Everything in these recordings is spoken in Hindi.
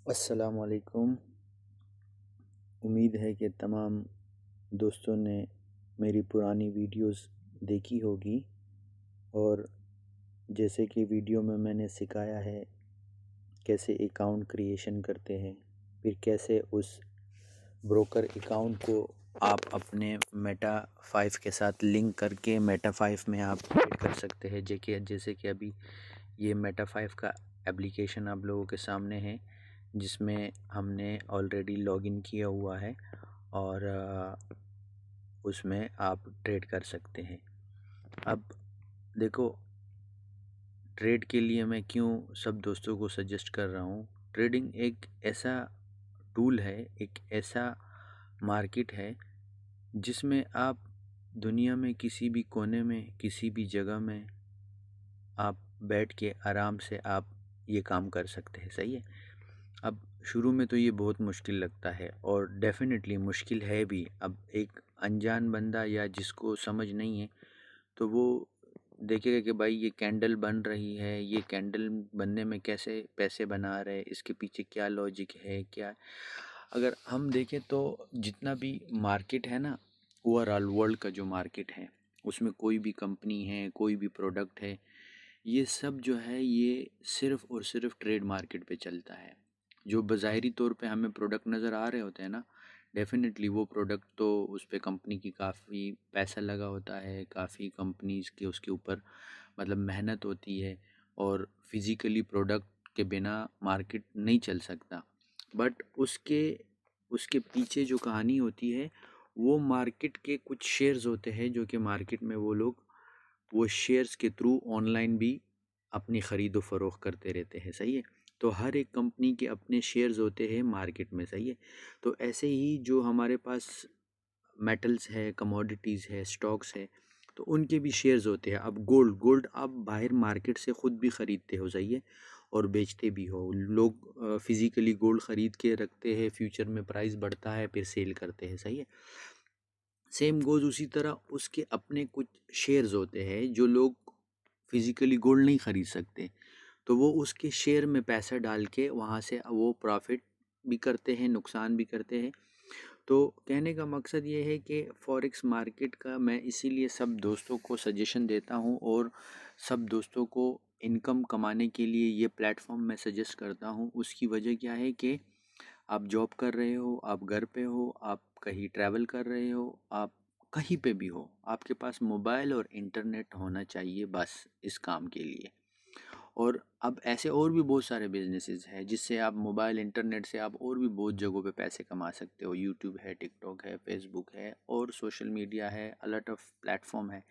अस्सलामुअलैकुम। उम्मीद है कि तमाम दोस्तों ने मेरी पुरानी वीडियोस देखी होगी। और जैसे कि वीडियो में मैंने सिखाया है कैसे अकाउंट क्रिएशन करते हैं, फिर कैसे उस ब्रोकर अकाउंट को आप अपने मेटा 5 के साथ लिंक करके मेटा 5 में आप ट्रेड कर सकते हैं। जैसे कि अभी ये मेटा 5 का एप्लीकेशन आप लोगों के सामने है, जिसमें हमने ऑलरेडी लॉगिन किया हुआ है और उसमें आप ट्रेड कर सकते हैं। अब देखो, ट्रेड के लिए मैं क्यों सब दोस्तों को सजेस्ट कर रहा हूँ। ट्रेडिंग एक ऐसा टूल है, एक ऐसा मार्केट है जिसमें आप दुनिया में किसी भी कोने में, किसी भी जगह में आप बैठ के आराम से आप ये काम कर सकते हैं। सही है। अब शुरू में तो ये बहुत मुश्किल लगता है और डेफिनेटली मुश्किल है भी। अब एक अनजान बंदा या जिसको समझ नहीं है तो वो देखेगा कि भाई ये कैंडल बन रही है, ये कैंडल बनने में कैसे पैसे बना रहे हैं, इसके पीछे क्या लॉजिक है, क्या। अगर हम देखें तो जितना भी मार्केट है ना, ओवरऑल वर्ल्ड का जो मार्केट है, उसमें कोई भी कंपनी है, कोई भी प्रोडक्ट है, ये सब जो है ये सिर्फ और सिर्फ ट्रेड मार्केट पे चलता है। जो बज़ाहिरी तौर पे हमें प्रोडक्ट नज़र आ रहे होते हैं ना, डेफिनेटली वो प्रोडक्ट तो उस पे कंपनी की काफ़ी पैसा लगा होता है, काफ़ी कंपनीज़ के उसके ऊपर मतलब मेहनत होती है, और फिज़िकली प्रोडक्ट के बिना मार्केट नहीं चल सकता। बट उसके उसके पीछे जो कहानी होती है, वो मार्केट के कुछ शेयर्स होते हैं जो कि मार्केट में वो शेयर्स के थ्रू ऑनलाइन भी अपनी ख़रीदो फ़रोख्त करते रहते हैं। सही है। तो हर एक कंपनी के अपने शेयर्स होते हैं मार्केट में। सही है। तो ऐसे ही जो हमारे पास मेटल्स है, कमोडिटीज़ है, स्टॉक्स है, तो उनके भी शेयर्स होते हैं। अब गोल्ड गोल्ड आप बाहर मार्केट से ख़ुद भी ख़रीदते हो। सही है। और बेचते भी हो। लोग फिज़िकली गोल्ड ख़रीद के रखते हैं, फ्यूचर में प्राइस बढ़ता है, फिर सेल करते हैं। सही है। सेम गोज़ उसी तरह उसके अपने कुछ शेयर्स होते हैं जो लोग फिज़िकली गोल्ड नहीं ख़रीद सकते, तो वो उसके शेयर में पैसा डाल के वहाँ से वो प्रॉफिट भी करते हैं, नुकसान भी करते हैं। तो कहने का मकसद ये है कि फॉरेक्स मार्केट का मैं इसीलिए सब दोस्तों को सजेशन देता हूँ, और सब दोस्तों को इनकम कमाने के लिए ये प्लेटफॉर्म मैं सजेस्ट करता हूँ। उसकी वजह क्या है कि आप जॉब कर रहे हो, आप घर पे हो, आप कहीं ट्रैवल कर रहे हो, आप कहीं पे भी हो, आपके पास मोबाइल और इंटरनेट होना चाहिए बस इस काम के लिए। और अब ऐसे और भी बहुत सारे बिजनेसेस हैं जिससे आप मोबाइल इंटरनेट से आप और भी बहुत जगहों पे पैसे कमा सकते हो। यूट्यूब है, टिकटॉक है, फेसबुक है, और सोशल मीडिया है, अलर्ट ऑफ प्लेटफॉर्म है।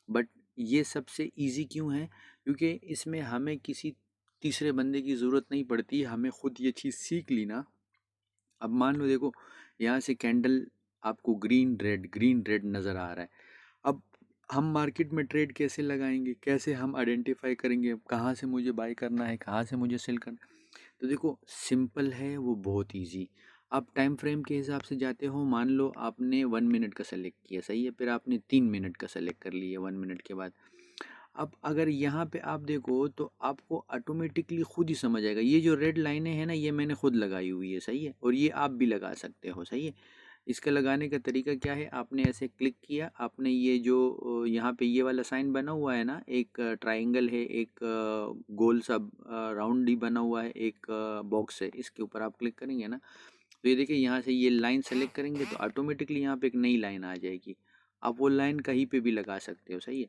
बट ये सबसे इजी क्यों है? क्योंकि इसमें हमें किसी तीसरे बंदे की ज़रूरत नहीं पड़ती, हमें खुद ये चीज़ सीख ली ना। अब मान लो, देखो, यहाँ से कैंडल आपको ग्रीन रेड नज़र आ रहा है। अब हम मार्केट में ट्रेड कैसे लगाएंगे, कैसे हम आइडेंटिफाई करेंगे कहाँ से मुझे बाय करना है, कहाँ से मुझे सेल करना है? तो देखो, सिंपल है वो, बहुत इजी। आप टाइम फ्रेम के हिसाब से जाते हो। मान लो आपने 1 मिनट का सेलेक्ट किया। सही है। फिर आपने 3 मिनट का सेलेक्ट कर लिया 1 मिनट के बाद। अब अगर यहाँ पे आप देखो तो आपको ऑटोमेटिकली खुद ही समझ आएगा। ये जो रेड लाइनें हैं ना, ये मैंने खुद लगाई हुई है। सही है। और ये आप भी लगा सकते हो। सही है। इसका लगाने का तरीका क्या है? आपने ऐसे क्लिक किया, आपने ये जो यहाँ पे ये वाला साइन बना हुआ है ना, एक ट्रायंगल है, एक गोल सा राउंड ही बना हुआ है, एक बॉक्स है, इसके ऊपर आप क्लिक करेंगे ना, तो ये देखिए यहाँ से ये लाइन सेलेक्ट करेंगे तो ऑटोमेटिकली यहाँ पे एक नई लाइन आ जाएगी। आप वो लाइन कहीं पे भी लगा सकते हो। सही है।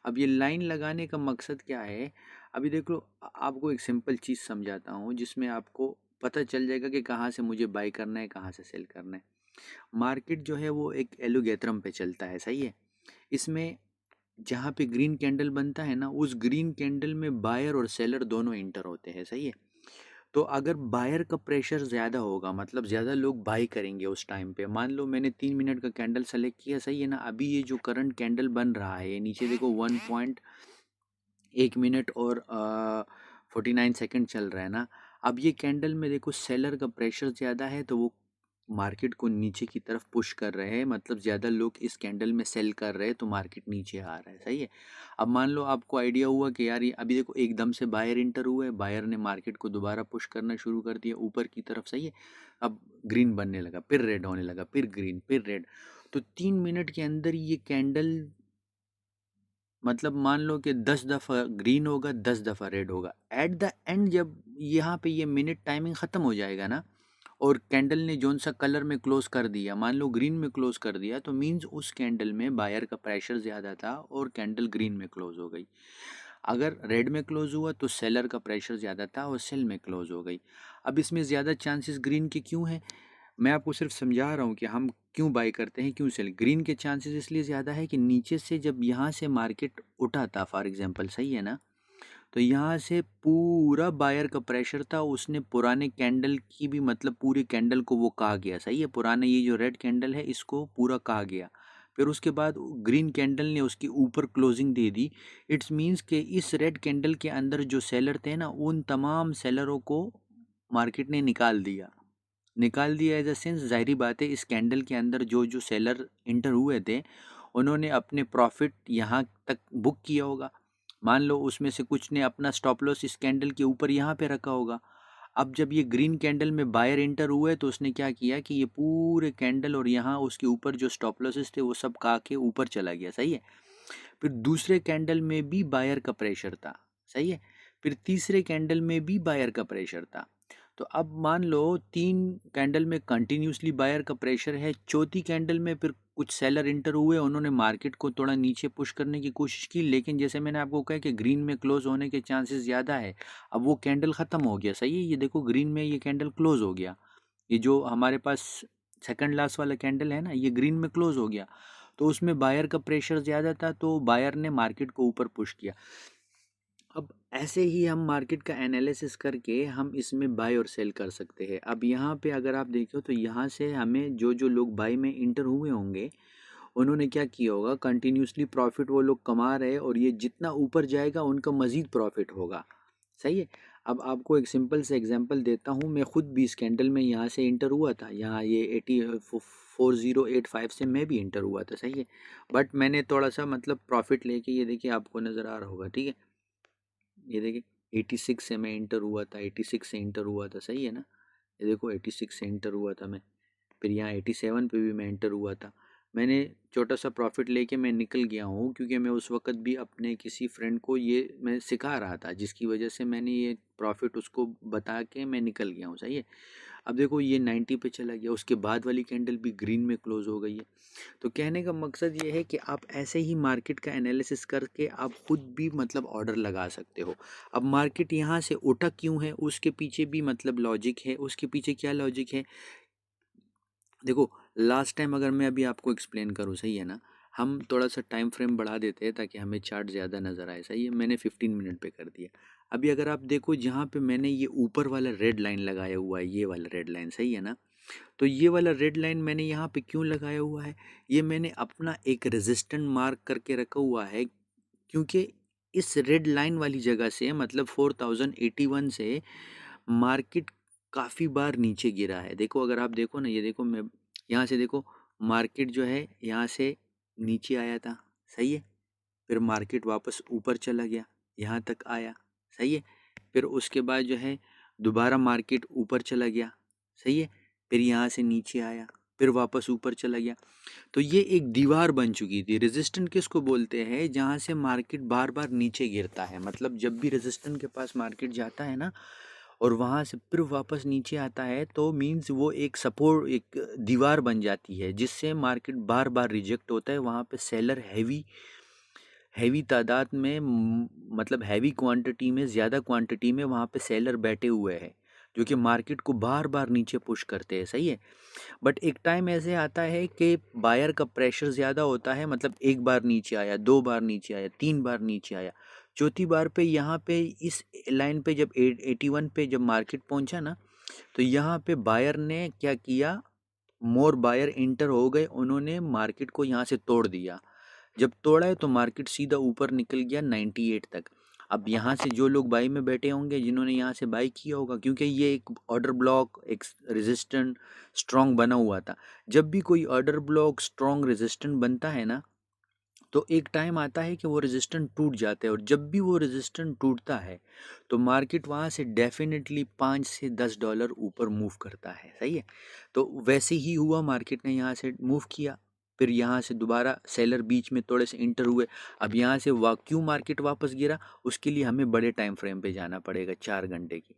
अब ये लाइन लगाने का मकसद क्या है? अभी देख लो, आपको एक सिंपल चीज़ समझाता हूँ जिसमें आपको पता चल जाएगा कि कहाँ से मुझे बाय करना है, कहाँ से सेल करना है। मार्केट जो है वो एक एलोगैथ्रम पे चलता है। सही है। इसमें जहाँ पे ग्रीन कैंडल बनता है ना, उस ग्रीन कैंडल में बायर और सेलर दोनों इंटर होते हैं। सही है। तो अगर बायर का प्रेशर ज़्यादा होगा, मतलब ज़्यादा लोग बाय करेंगे उस टाइम पे। मान लो मैंने 3 मिनट का कैंडल सेलेक्ट किया। सही है ना। अभी ये जो करंट कैंडल बन रहा है, ये नीचे देखो 1 मिनट और 49 सेकेंड चल रहा है ना। अब ये कैंडल में देखो सेलर का प्रेशर ज़्यादा है, तो वो मार्केट को नीचे की तरफ पुश कर रहे हैं, मतलब ज़्यादा लोग इस कैंडल में सेल कर रहे हैं तो मार्केट नीचे आ रहा है। सही है। अब मान लो आपको आइडिया हुआ कि यार ये अभी देखो एकदम से बायर इंटर हुआ है, बायर ने मार्केट को दोबारा पुश करना शुरू कर दिया ऊपर की तरफ। सही है। अब ग्रीन बनने लगा, फिर रेड होने लगा, फिर ग्रीन, फिर रेड। तो 3 मिनट के अंदर ये कैंडल, मतलब मान लो कि 10 दफ़ा ग्रीन होगा, 10 दफ़ा रेड होगा। एट द एंड जब यहाँ पे ये मिनट टाइमिंग ख़त्म हो जाएगा ना, और कैंडल ने जोन सा कलर में क्लोज कर दिया, मान लो ग्रीन में क्लोज कर दिया, तो मीन्स उस कैंडल में बायर का प्रेशर ज़्यादा था और कैंडल ग्रीन में क्लोज हो गई। अगर रेड में क्लोज हुआ तो सेलर का प्रेशर ज़्यादा था और सेल में क्लोज हो गई। अब इसमें ज़्यादा चांसेस ग्रीन के क्यों हैं? मैं आपको सिर्फ समझा रहा हूँ कि हम क्यों बाई करते हैं, क्यों सेल। ग्रीन के चांसेस इसलिए ज़्यादा है कि नीचे से जब यहाँ से मार्केट उठा था फॉर एग्जांपल, सही है ना, तो यहाँ से पूरा बायर का प्रेशर था, उसने पुराने कैंडल की भी, मतलब पूरे कैंडल को वो कहा गया। सही है। पुराने ये जो रेड कैंडल है इसको पूरा कहा गया। फिर उसके बाद ग्रीन कैंडल ने उसके ऊपर closing they the. It's means के इस रेड कैंडल के अंदर जो सेलर थे ना, उन तमाम सेलरों को मार्केट ने निकाल दिया। निकाल दिया एज अ सेंस, जाहिर बात है इस कैंडल के अंदर जो जो सेलर इंटर हुए थे उन्होंने अपने प्रॉफिट यहाँ तक बुक किया होगा। मान लो उसमें से कुछ ने अपना स्टॉप लॉस इस कैंडल के ऊपर यहाँ पे रखा होगा। अब जब ये ग्रीन कैंडल में बायर इंटर हुए तो उसने क्या किया कि ये पूरे कैंडल और यहाँ उसके ऊपर जो स्टॉप लॉसेस थे वो सब खा के ऊपर चला गया। सही है। फिर दूसरे कैंडल में भी बायर का प्रेशर था। सही है। फिर तीसरे कैंडल में भी बायर का प्रेशर था। तो अब मान लो 3 कैंडल में कंटिन्यूसली बायर का प्रेशर है, चौथी कैंडल में फिर कुछ सेलर इंटर हुए, उन्होंने मार्केट को थोड़ा नीचे पुश करने की कोशिश की, लेकिन जैसे मैंने आपको कहा कि ग्रीन में क्लोज होने के चांसेस ज़्यादा है। अब वो कैंडल ख़त्म हो गया। सही है। ये देखो ग्रीन में ये कैंडल क्लोज हो गया। ये जो हमारे पास सेकंड लास्ट वाला कैंडल है ना, ये ग्रीन में क्लोज हो गया। तो उसमें बायर का प्रेशर ज़्यादा था तो बायर ने मार्केट को ऊपर पुश किया। अब ऐसे ही हम मार्केट का एनालिसिस करके हम इसमें बाय और सेल कर सकते हैं। अब यहाँ पे अगर आप देखो तो यहाँ से हमें जो जो लोग बाय में इंटर हुए होंगे उन्होंने क्या किया होगा, कंटिन्यूसली प्रॉफिट वो लोग कमा रहे हैं और ये जितना ऊपर जाएगा उनका मज़ीद प्रॉफिट होगा। सही है। अब आपको एक सिंपल से एग्जांपल देता हूँ। मैं खुद भी इस कैंडल में यहाँ से इंटर हुआ था, यहाँ ये 4085 से मैं भी इंटर हुआ था। सही है। बट मैंने थोड़ा सा मतलब प्रॉफिट लेके, ये देखिए आपको नज़र आ रहा होगा, ठीक है, ये देखिए 86 से मैं इंटर हुआ था, 86 से इंटर हुआ था। सही है ना। ये देखो 86 से इंटर हुआ था मैं। फिर यहाँ 87 पे भी मैं इंटर हुआ था। मैंने छोटा सा प्रॉफिट लेके मैं निकल गया हूँ, क्योंकि मैं उस वक्त भी अपने किसी फ्रेंड को ये मैं सिखा रहा था, जिसकी वजह से मैंने ये प्रॉफिट उसको बता के मैं निकल गया हूँ। सही है। अब देखो ये 90 पे चला गया, उसके बाद वाली कैंडल भी ग्रीन में क्लोज हो गई है। तो कहने का मकसद ये है कि आप ऐसे ही मार्केट का एनालिसिस करके आप खुद भी मतलब ऑर्डर लगा सकते हो। अब मार्केट यहाँ से उठा क्यों है, उसके पीछे भी मतलब लॉजिक है। उसके पीछे क्या लॉजिक है, देखो लास्ट टाइम अगर मैं अभी आपको एक्सप्लेन करूँ, सही है ना, हम थोड़ा सा टाइम फ्रेम बढ़ा देते हैं ताकि हमें चार्ट ज़्यादा नज़र आए। सही है। मैंने 15 मिनट पे कर दिया। अभी अगर आप देखो जहाँ पे मैंने ये ऊपर वाला रेड लाइन लगाया हुआ है, ये वाला रेड लाइन, सही है ना, तो ये वाला रेड लाइन मैंने यहाँ पे क्यों लगाया हुआ है, ये मैंने अपना एक रेजिस्टेंट मार्क करके रखा हुआ है, क्योंकि इस रेड लाइन वाली जगह से मतलब 4081 से मार्केट काफ़ी बार नीचे गिरा है। देखो अगर आप देखो ना, ये देखो मैं यहाँ से देखो, मार्केट जो है यहाँ से नीचे आया था। सही है। फिर मार्केट वापस ऊपर चला गया, यहाँ तक आया। सही है। फिर उसके बाद जो है दोबारा मार्केट ऊपर चला गया। सही है। फिर यहाँ से नीचे आया, फिर वापस ऊपर चला गया। तो ये एक दीवार बन चुकी थी। रेजिस्टेंट किसको बोलते हैं, जहाँ से मार्केट बार बार नीचे गिरता है। मतलब जब भी रेजिस्टेंट के पास मार्केट जाता है ना और वहाँ से फिर वापस नीचे आता है, तो मीन्स वो एक सपोर्ट, एक दीवार बन जाती है जिससे मार्केट बार बार रिजेक्ट होता है। वहाँ पे सेलर हैवी हैवी तादाद में, मतलब हैवी क्वांटिटी में, ज़्यादा क्वांटिटी में वहाँ पे सेलर बैठे हुए हैं जो कि मार्केट को बार बार नीचे पुश करते हैं। सही है। बट एक टाइम ऐसे आता है कि बायर का प्रेशर ज़्यादा होता है, मतलब एक बार नीचे आया, 2 बार नीचे आया, 3 बार नीचे आया, चौथी बार पे यहाँ पे इस लाइन पे जब 81 पे जब मार्केट पहुँचा ना, तो यहाँ पे बायर ने क्या किया, मोर बायर इंटर हो गए, उन्होंने मार्केट को यहाँ से तोड़ दिया। जब तोड़ा है तो मार्केट सीधा ऊपर निकल गया 98 तक। अब यहाँ से जो लोग बाई में बैठे होंगे, जिन्होंने यहाँ से बाई किया होगा, क्योंकि ये एक ऑर्डर ब्लॉक एक रेजिस्टेंट स्ट्रॉन्ग बना हुआ था। जब भी कोई ऑर्डर ब्लॉक स्ट्रॉन्ग रेजिस्टेंट बनता है ना, तो एक टाइम आता है कि वो रेजिस्टेंट टूट जाता है, और जब भी वो रेजिस्टेंट टूटता है तो मार्केट वहाँ से डेफिनेटली $5 से $10 ऊपर मूव करता है। सही है, तो वैसे ही हुआ, मार्केट ने यहाँ से मूव किया, फिर यहाँ से दोबारा सेलर बीच में थोड़े से इंटर हुए। अब यहाँ से क्यों मार्केट वापस गिरा, उसके लिए हमें बड़े टाइम फ्रेम पे जाना पड़ेगा, 4 घंटे की।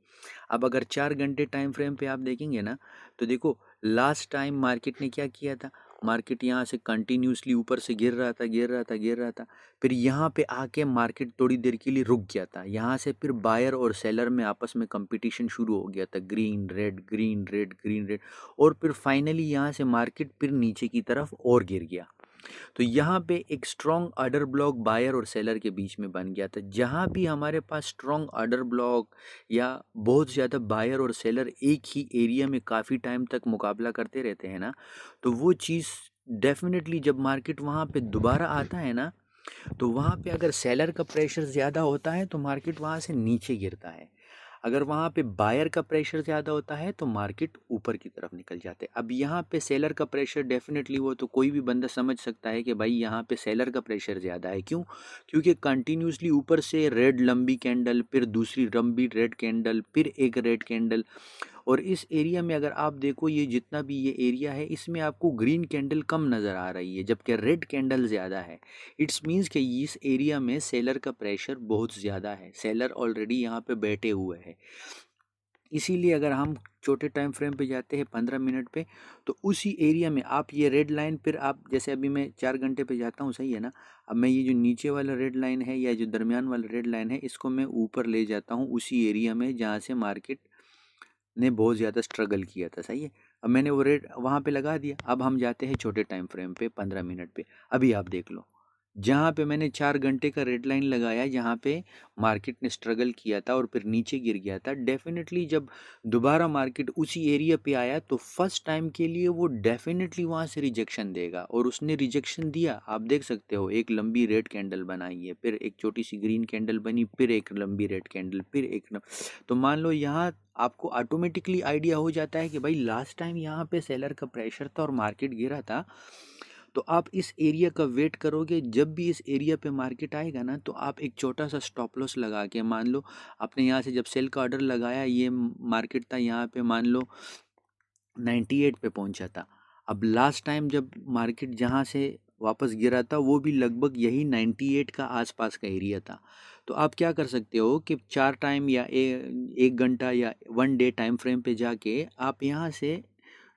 अब अगर 4 घंटे टाइम फ्रेम पे आप देखेंगे ना, तो देखो लास्ट टाइम मार्केट ने क्या किया था, मार्केट यहाँ से कंटिन्यूसली ऊपर से गिर रहा था, गिर रहा था, गिर रहा था, फिर यहाँ पे आके मार्केट थोड़ी देर के लिए रुक गया था। यहाँ से फिर बायर और सेलर में आपस में कंपटीशन शुरू हो गया था, green red green red green red, और फिर फाइनली यहाँ से मार्केट फिर नीचे की तरफ और गिर गया। तो यहाँ पे एक स्ट्रॉन्ग ऑर्डर ब्लॉक बायर और सेलर के बीच में बन गया था। जहाँ भी हमारे पास स्ट्रॉन्ग ऑर्डर ब्लॉक या बहुत ज़्यादा बायर और सेलर एक ही एरिया में काफ़ी टाइम तक मुकाबला करते रहते हैं ना, तो वो चीज़ डेफिनेटली जब मार्केट वहाँ पे दोबारा आता है ना, तो वहाँ पे अगर सेलर का प्रेशर ज़्यादा होता है तो मार्केट वहाँ से नीचे गिरता है। अगर वहाँ पे बायर का प्रेशर ज़्यादा होता है तो मार्केट ऊपर की तरफ निकल जाते हैं। अब यहाँ पे सेलर का प्रेशर डेफिनेटली, वो तो कोई भी बंदा समझ सकता है कि भाई यहाँ पे सेलर का प्रेशर ज़्यादा है। क्यों? क्योंकि कंटिन्यूसली ऊपर से रेड लंबी कैंडल, फिर दूसरी लंबी रेड कैंडल, फिर एक रेड कैंडल, और इस एरिया में अगर आप देखो, ये जितना भी ये एरिया है, इसमें आपको ग्रीन कैंडल कम नज़र आ रही है जबकि रेड कैंडल ज़्यादा है। इट्स मीन्स कि इस एरिया में सेलर का प्रेशर बहुत ज़्यादा है, सेलर ऑलरेडी यहाँ पे बैठे हुए हैं। इसीलिए अगर हम छोटे टाइम फ्रेम पे जाते हैं 15 मिनट पे, तो उसी एरिया में आप ये रेड लाइन, फिर आप जैसे अभी मैं 4 घंटे पे जाता हूँ, सही है ना, अब मैं ये जो नीचे वाला रेड लाइन है या जो दरमियान वाला रेड लाइन है, इसको मैं ऊपर ले जाता हूँ उसी एरिया में जहाँ से मार्केट ने बहुत ज़्यादा स्ट्रगल किया था। सही है, अब मैंने वो रेट वहाँ पे लगा दिया। अब हम जाते हैं छोटे टाइम फ्रेम पे 15 मिनट पे। अभी आप देख लो, जहाँ पे मैंने 4 घंटे का रेड लाइन लगाया, जहाँ पे मार्केट ने स्ट्रगल किया था और फिर नीचे गिर गया था, डेफिनेटली जब दोबारा मार्केट उसी एरिया पे आया तो फर्स्ट टाइम के लिए वो डेफिनेटली वहाँ से रिजेक्शन देगा, और उसने रिजेक्शन दिया। आप देख सकते हो, एक लंबी रेड कैंडल बनाई है, फिर एक छोटी सी ग्रीन कैंडल बनी, फिर एक लंबी रेड कैंडल, फिर तो मान लो यहाँ आपको ऑटोमेटिकली आइडिया हो जाता है कि भाई लास्ट टाइम यहाँ पे सेलर का प्रेशर था और मार्केट गिरा था। तो आप इस एरिया का वेट करोगे, जब भी इस एरिया पे मार्केट आएगा ना, तो आप एक छोटा सा स्टॉप लॉस लगा के, मान लो आपने यहाँ से जब सेल का ऑर्डर लगाया, ये मार्केट था यहाँ पे मान लो 98 पे पहुंचा था। अब लास्ट टाइम जब मार्केट जहाँ से वापस गिरा था, वो भी लगभग यही 98 का आसपास का एरिया था। तो आप क्या कर सकते हो कि 4 टाइम या 1 घंटा या 1 डे टाइम फ्रेम पे जाके आप यहाँ से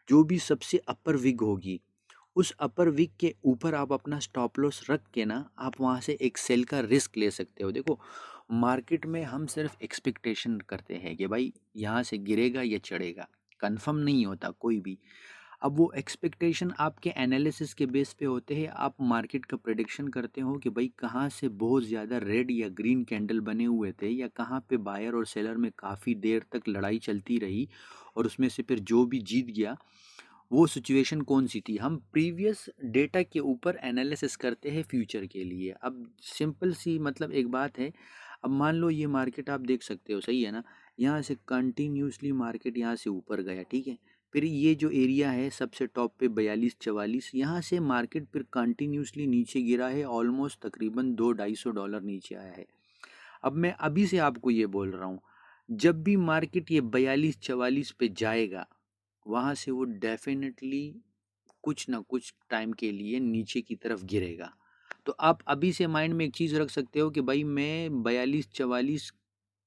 जो भी सबसे अपर विग होगी, उस अपर विक के ऊपर आप अपना स्टॉप लॉस रख के ना, आप वहाँ से एक सेल का रिस्क ले सकते हो। देखो, मार्केट में हम सिर्फ एक्सपेक्टेशन करते हैं कि भाई यहाँ से गिरेगा या चढ़ेगा, कंफर्म नहीं होता कोई भी। अब वो एक्सपेक्टेशन आपके एनालिसिस के बेस पे होते हैं। आप मार्केट का प्रेडिक्शन करते हो कि भाई कहाँ से बहुत ज़्यादा रेड या ग्रीन कैंडल बने हुए थे, या कहाँ पे बायर और सेलर में काफ़ी देर तक लड़ाई चलती रही, और उसमें से फिर जो भी जीत गया, वो सिचुएशन कौन सी थी। हम प्रीवियस डेटा के ऊपर एनालिसिस करते हैं फ्यूचर के लिए। अब सिंपल सी मतलब एक बात है, अब मान लो ये मार्केट आप देख सकते हो, सही है ना, यहाँ से कंटिन्यूसली मार्केट यहाँ से ऊपर गया, ठीक है, फिर ये जो एरिया है सबसे टॉप पे 42-44, यहाँ से मार्केट फिर कंटिन्यूसली नीचे गिरा है, ऑलमोस्ट तकरीबन $200-250 नीचे आया है। अब मैं अभी से आपको ये बोल रहा हूँ, जब भी मार्केट ये 42-44 पे जाएगा, वहाँ से वो डेफिनेटली कुछ ना कुछ टाइम के लिए नीचे की तरफ गिरेगा। तो आप अभी से माइंड में एक चीज़ रख सकते हो कि भाई मैं 42-44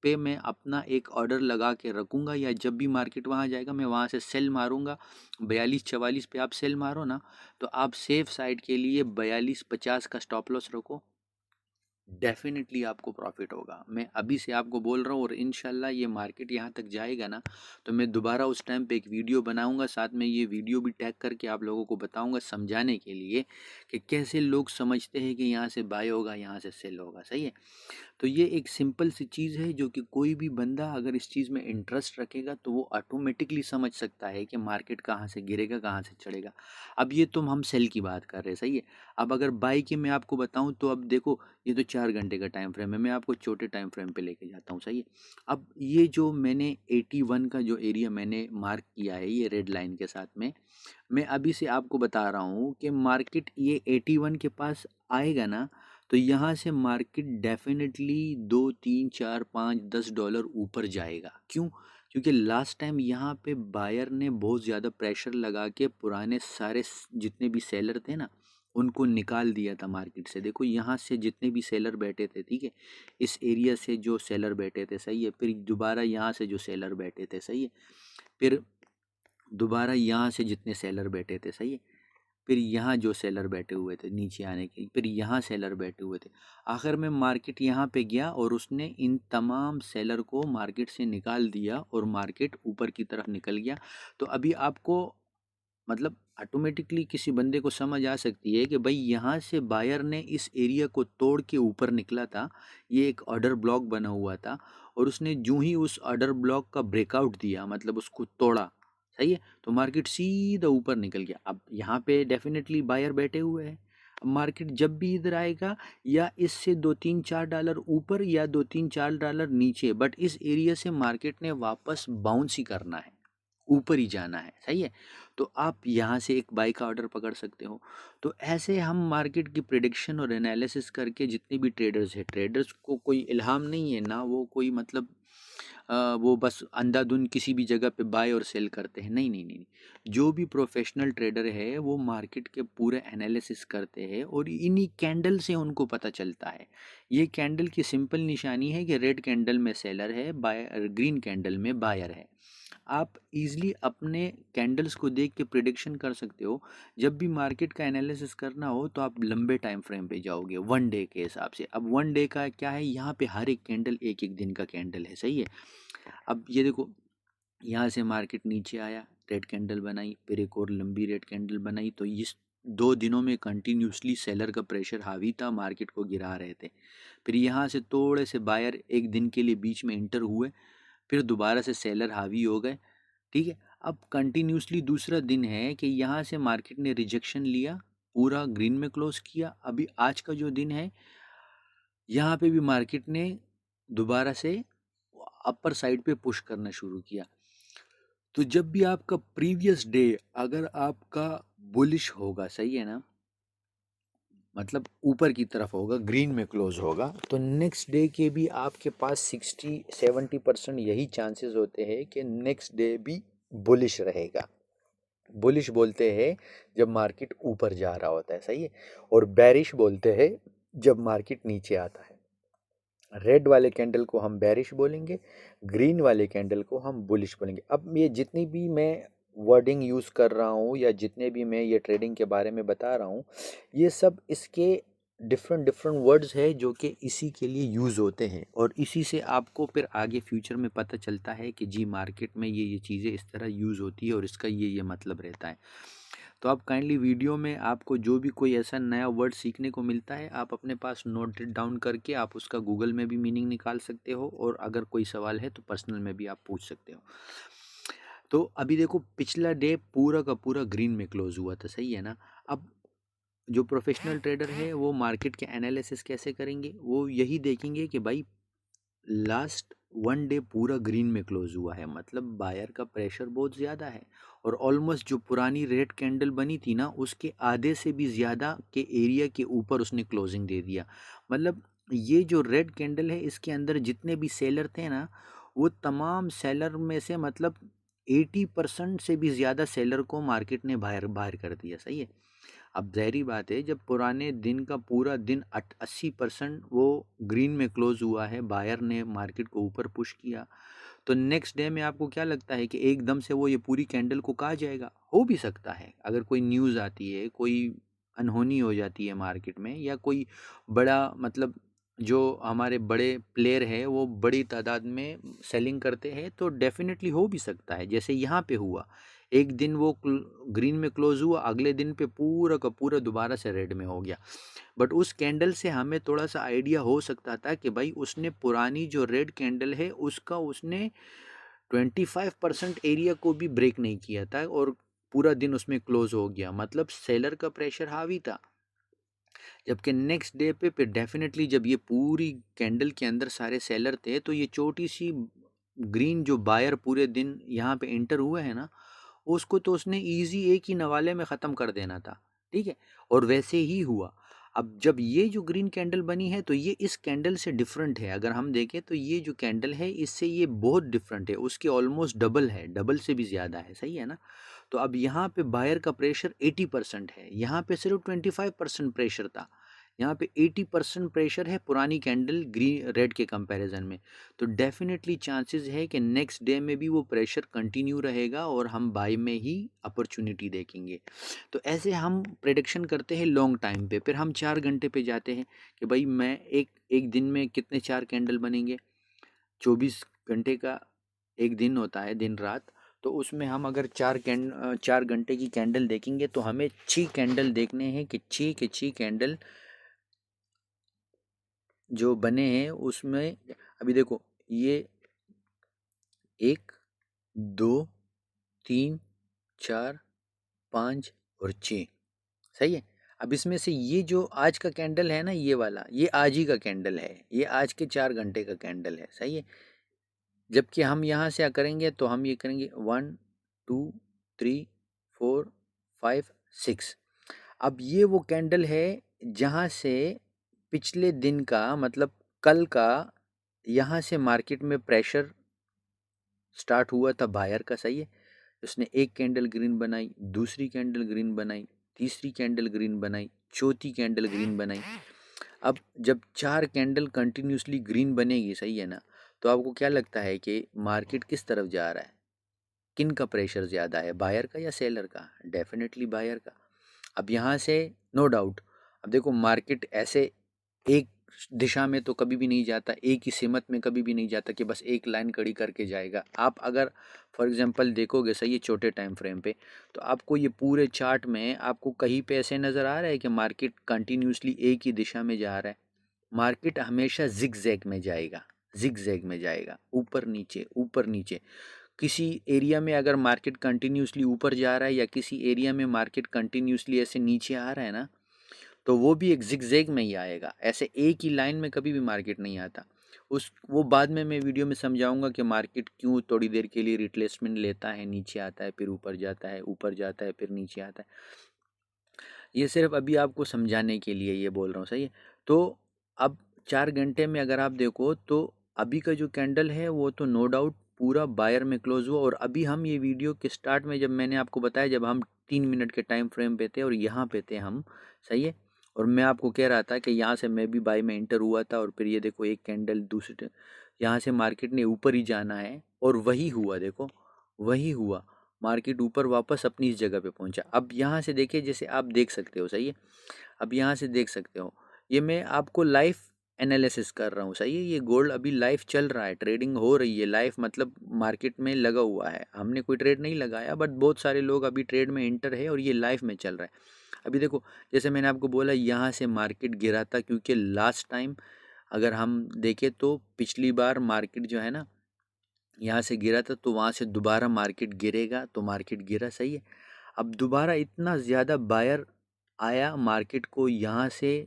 पे मैं अपना एक ऑर्डर लगा के रखूँगा, या जब भी मार्केट वहाँ जाएगा मैं वहाँ से सेल मारूँगा। 42-44 पे आप सेल मारो ना, तो आप सेफ साइड के लिए 42-50 का स्टॉप लॉस रखो, डेफिनेटली आपको प्रॉफिट होगा। मैं अभी से आपको बोल रहा हूँ, और इंशाल्लाह ये मार्केट यहाँ तक जाएगा ना, तो मैं दोबारा उस टाइम पे एक वीडियो बनाऊंगा, साथ में ये वीडियो भी टैग करके आप लोगों को बताऊंगा, समझाने के लिए कि कैसे लोग समझते हैं कि यहाँ से बाय होगा, यहाँ से सेल होगा। सही है, तो ये एक सिंपल सी चीज़ है जो कि कोई भी बंदा अगर इस चीज़ में इंटरेस्ट रखेगा तो वो ऑटोमेटिकली समझ सकता है कि मार्केट कहाँ से गिरेगा, कहाँ से चढ़ेगा। अब ये तुम हम सेल की बात कर रहे हैं, सही है। अब अगर बाई की मैं आपको बताऊं, तो अब देखो, ये तो 3-4 घंटे का टाइम फ्रेम है, मैं आपको छोटे टाइम फ्रेम पे लेके जाता हूँ, सही है। अब ये जो मैंने 81 का जो एरिया मैंने मार्क किया है ये रेड लाइन के साथ में, मैं अभी से आपको बता रहा हूँ कि मार्केट ये 81 के पास आएगा ना, तो यहाँ से मार्केट डेफिनेटली 2, 3, 4, 5, $10 ऊपर जाएगा। क्यों? क्योंकि लास्ट टाइम यहाँ पे बायर ने बहुत ज़्यादा प्रेशर लगा के पुराने सारे जितने भी सेलर थे ना, उनको निकाल दिया था मार्केट से। देखो यहाँ से जितने भी सेलर बैठे थे, ठीक है, इस एरिया से जो सेलर बैठे थे, सही है, फिर दोबारा यहाँ से जो सेलर बैठे थे, सही है, फिर दोबारा यहाँ से जितने सेलर बैठे थे, सही है, फिर यहाँ जो सेलर बैठे हुए थे नीचे आने के, फिर यहाँ सेलर बैठे हुए थे। आखिर में मार्केट यहाँ पे गया और उसने इन तमाम सेलर को मार्केट से निकाल दिया और मार्केट ऊपर की तरफ निकल गया। तो अभी आपको मतलब ऑटोमेटिकली किसी बंदे को समझ आ सकती है कि भाई यहाँ से बायर ने इस एरिया को तोड़ के ऊपर निकला था, ये एक ऑर्डर ब्लॉक बना हुआ था, और उसने जो ही उस ऑर्डर ब्लॉक का ब्रेकआउट दिया, मतलब उसको तोड़ा, सही है, तो मार्केट सीधा ऊपर निकल गया। अब यहाँ पे डेफिनेटली बायर बैठे हुए हैं। अब मार्केट जब भी इधर आएगा, या इससे $2-3-4 ऊपर या $2-3-4 नीचे, बट इस एरिया से मार्केट ने वापस बाउंस ही करना है, ऊपर ही जाना है, सही है। तो आप यहाँ से एक बाई का ऑर्डर पकड़ सकते हो। तो ऐसे हम मार्केट की प्रिडिक्शन और एनालिसिस करके, जितने भी ट्रेडर्स हैं, ट्रेडर्स को कोई इल्हाम नहीं है ना, वो कोई मतलब वो बस अंधाधुंध किसी भी जगह पे बाय और सेल करते हैं, नहीं नहीं नहीं नहीं। जो भी प्रोफेशनल ट्रेडर है वो मार्केट के पूरे एनालिसिस करते हैं, और इन्हीं कैंडल से उनको पता चलता है। ये कैंडल की सिंपल निशानी है कि रेड कैंडल में सेलर है, बाय ग्रीन कैंडल में बायर है। आप इजीली अपने कैंडल्स को देख के प्रिडिक्शन कर सकते हो। जब भी मार्केट का एनालिसिस करना हो तो आप लंबे टाइम फ्रेम पे जाओगे, 1 डे के हिसाब से। अब 1 डे का क्या है, यहाँ पे हर एक कैंडल एक एक दिन का कैंडल है, सही है। अब ये देखो, यहाँ से मार्केट नीचे आया, रेड कैंडल बनाई, फिर एक और लंबी रेड कैंडल बनाई, तो इस 2 दिनों में कंटिन्यूसली सेलर का प्रेशर हावी था, मार्केट को गिरा रहे थे। फिर यहाँ से थोड़े से बायर एक दिन के लिए बीच में इंटर हुए, फिर दोबारा से सेलर हावी हो गए, ठीक है। अब कंटिन्यूसली दूसरा दिन है कि यहाँ से मार्केट ने रिजेक्शन लिया, पूरा ग्रीन में क्लोज किया। अभी आज का जो दिन है, यहाँ पे भी मार्केट ने दोबारा से अपर साइड पे पुश करना शुरू किया। तो जब भी आपका प्रीवियस डे अगर आपका बुलिश होगा, सही है ना, मतलब ऊपर की तरफ होगा, ग्रीन में क्लोज होगा, तो नेक्स्ट डे के भी आपके पास 60-70% यही चांसेस होते हैं कि नेक्स्ट डे भी बुलिश रहेगा। बुलिश बोलते हैं जब मार्केट ऊपर जा रहा होता है, सही है, और बेरिश बोलते हैं जब मार्केट नीचे आता है। रेड वाले कैंडल को हम बेरिश बोलेंगे, ग्रीन वाले कैंडल को हम बुलिश बोलेंगे। अब ये जितनी भी मैं वर्डिंग यूज़ कर रहा हूँ या जितने भी मैं ये ट्रेडिंग के बारे में बता रहा हूँ, ये सब इसके डिफरेंट डिफरेंट वर्ड्स है जो कि इसी के लिए यूज़ होते हैं, और इसी से आपको फिर आगे फ्यूचर में पता चलता है कि जी मार्केट में ये चीज़ें इस तरह यूज़ होती है और इसका ये मतलब रहता है। तो आप काइंडली वीडियो में आपको जो भी कोई ऐसा नया वर्ड सीखने को मिलता है, आप अपने पास नोट डाउन करके आप उसका गूगल में भी मीनिंग निकाल सकते हो, और अगर कोई सवाल है तो पर्सनल में भी आप पूछ सकते हो। तो अभी देखो, पिछला डे पूरा का पूरा ग्रीन में क्लोज हुआ था, सही है ना। अब जो प्रोफेशनल ट्रेडर है वो मार्केट के एनालिसिस कैसे करेंगे, वो यही देखेंगे कि भाई लास्ट 1 डे पूरा ग्रीन में क्लोज हुआ है, मतलब बायर का प्रेशर बहुत ज़्यादा है, और ऑलमोस्ट जो पुरानी रेड कैंडल बनी थी ना, उसके आधे से भी ज़्यादा के एरिया के ऊपर उसने क्लोजिंग दे दिया। मतलब ये जो रेड कैंडल है, इसके अंदर जितने भी सेलर थे ना, वो तमाम सेलर में से मतलब 80% से भी ज़्यादा सेलर को मार्केट ने बाहर बाहर कर दिया, सही है। अब ज़ाहिरी बात है, जब पुराने दिन का पूरा दिन 80% वो ग्रीन में क्लोज हुआ है, बायर ने मार्केट को ऊपर पुश किया, तो नेक्स्ट डे में आपको क्या लगता है कि एकदम से वो ये पूरी कैंडल को कहा जाएगा? हो भी सकता है, अगर कोई न्यूज़ आती है, कोई अनहोनी हो जाती है मार्केट में, या कोई बड़ा मतलब जो हमारे बड़े प्लेयर हैं वो बड़ी तादाद में सेलिंग करते हैं, तो डेफिनेटली हो भी सकता है, जैसे यहाँ पे हुआ। एक दिन वो ग्रीन में क्लोज हुआ, अगले दिन पे पूरा का पूरा दोबारा से रेड में हो गया। बट उस कैंडल से हमें थोड़ा सा आइडिया हो सकता था कि भाई उसने पुरानी जो रेड कैंडल है उसका उसने 25% एरिया को भी ब्रेक नहीं किया था, और पूरा दिन उसमें क्लोज हो गया, मतलब सेलर का प्रेशर हावी था। जबकि नेक्स्ट डे पे फिर डेफिनेटली जब ये पूरी कैंडल के अंदर सारे सेलर थे तो ये छोटी सी ग्रीन जो बायर पूरे दिन यहाँ पे एंटर हुआ है ना, उसको तो उसने इजी एक ही नवाले में ख़त्म कर देना था। ठीक है, और वैसे ही हुआ। अब जब ये जो ग्रीन कैंडल बनी है तो ये इस कैंडल से डिफरेंट है। अगर हम देखें तो ये जो कैंडल है इससे ये बहुत डिफरेंट है, उसके ऑलमोस्ट डबल है, डबल से भी ज़्यादा है। सही है ना। तो अब यहाँ पे बायर का प्रेशर 80% है, यहाँ पे सिर्फ 25% प्रेशर था। यहाँ पे 80% प्रेशर है पुरानी कैंडल ग्रीन रेड के कंपैरिजन में। तो डेफिनेटली चांसेस है कि नेक्स्ट डे में भी वो प्रेशर कंटिन्यू रहेगा और हम बाय में ही अपॉर्चुनिटी देखेंगे। तो ऐसे हम प्रेडिक्शन करते हैं लॉन्ग टाइम पे। फिर हम 4 घंटे पे जाते हैं कि भाई मैं एक एक दिन में कितने 4 कैंडल बनेंगे। 24 घंटे का एक दिन होता है, दिन रात। तो उसमें हम अगर 4 घंटे की कैंडल देखेंगे तो हमें 6 कैंडल देखने हैं कि 6 कैंडल जो बने हैं उसमें अभी देखो ये 1, 2, 3, 4, 5 और 6। सही है। अब इसमें से ये जो आज का कैंडल है ना, ये वाला, ये आज ही का कैंडल है, ये आज के 4 घंटे का कैंडल है। सही है। जबकि हम यहाँ से करेंगे तो हम ये करेंगे 1, 2, 3, 4, 5, 6। अब ये वो कैंडल है जहाँ से पिछले दिन का मतलब कल का यहाँ से मार्केट में प्रेशर स्टार्ट हुआ था बायर का। सही है। उसने एक कैंडल ग्रीन बनाई, दूसरी कैंडल ग्रीन बनाई, तीसरी कैंडल ग्रीन बनाई, चौथी कैंडल ग्रीन बनाई। अब जब 4 कैंडल कंटिन्यूसली ग्रीन बनेगी, सही है ना, तो आपको क्या लगता है कि मार्केट किस तरफ जा रहा है? किन का प्रेशर ज़्यादा है, बायर का या सेलर का? डेफिनेटली बायर का। अब यहाँ से नो डाउट, अब देखो मार्केट ऐसे एक दिशा में तो कभी भी नहीं जाता, एक ही सिमत में कभी भी नहीं जाता कि बस एक लाइन खड़ी करके जाएगा। आप अगर फॉर एग्जांपल देखोगे, सही है, छोटे टाइम फ्रेम पे, तो आपको ये पूरे चार्ट में आपको कहीं पे ऐसे नज़र आ रहा है कि मार्केट कंटिन्यूसली एक ही दिशा में जा रहा है? मार्केट हमेशा जिग जैग में जाएगा, जिग जैग में जाएगा, ऊपर नीचे ऊपर नीचे। किसी एरिया में अगर मार्केट कंटिन्यूसली ऊपर जा रहा है या किसी एरिया में मार्केट कंटिन्यूसली ऐसे नीचे आ रहा है ना, तो वो भी एक जिगजैग में ही आएगा। ऐसे एक ही लाइन में कभी भी मार्केट नहीं आता। उस वो बाद में मैं वीडियो में समझाऊंगा कि मार्केट क्यों थोड़ी देर के लिए रिट्रेसमेंट लेता है, नीचे आता है, फिर ऊपर जाता है, ऊपर जाता है, फिर नीचे आता है। ये सिर्फ अभी आपको समझाने के लिए ये बोल रहा हूँ। सही है। तो अब 4 घंटे में अगर आप देखो तो अभी का जो कैंडल है वो तो नो डाउट पूरा बायर में क्लोज हुआ। और अभी हम ये वीडियो के स्टार्ट में जब मैंने आपको बताया, जब हम 3 मिनट के टाइम फ्रेम पे थे और यहाँ पे थे हम। सही है। और मैं आपको कह रहा था कि यहाँ से मैं भी बाय में एंटर हुआ था और फिर ये देखो एक कैंडल दूसरे, यहाँ से मार्केट ने ऊपर ही जाना है और वही हुआ। देखो वही हुआ, मार्केट ऊपर वापस अपनी इस जगह पे पहुंचा। अब यहाँ से देखिए, जैसे आप देख सकते हो। सही है। अब यहाँ से देख सकते हो, ये मैं आपको लाइव एनालिसिस कर रहा हूँ। सही है। ये गोल्ड अभी लाइव चल रहा है, ट्रेडिंग हो रही है लाइव, मतलब मार्केट में लगा हुआ है। हमने कोई ट्रेड नहीं लगाया, बट बहुत सारे लोग अभी ट्रेड में एंटर है और ये लाइव में चल रहा है। अभी देखो, जैसे मैंने आपको बोला, यहाँ से मार्केट गिरा था क्योंकि लास्ट टाइम अगर हम देखें तो पिछली बार मार्केट जो है ना, यहाँ से गिरा था, तो वहाँ से दोबारा मार्केट गिरेगा, तो मार्केट गिरा। सही है। अब दोबारा इतना ज़्यादा बायर आया मार्केट को, यहाँ से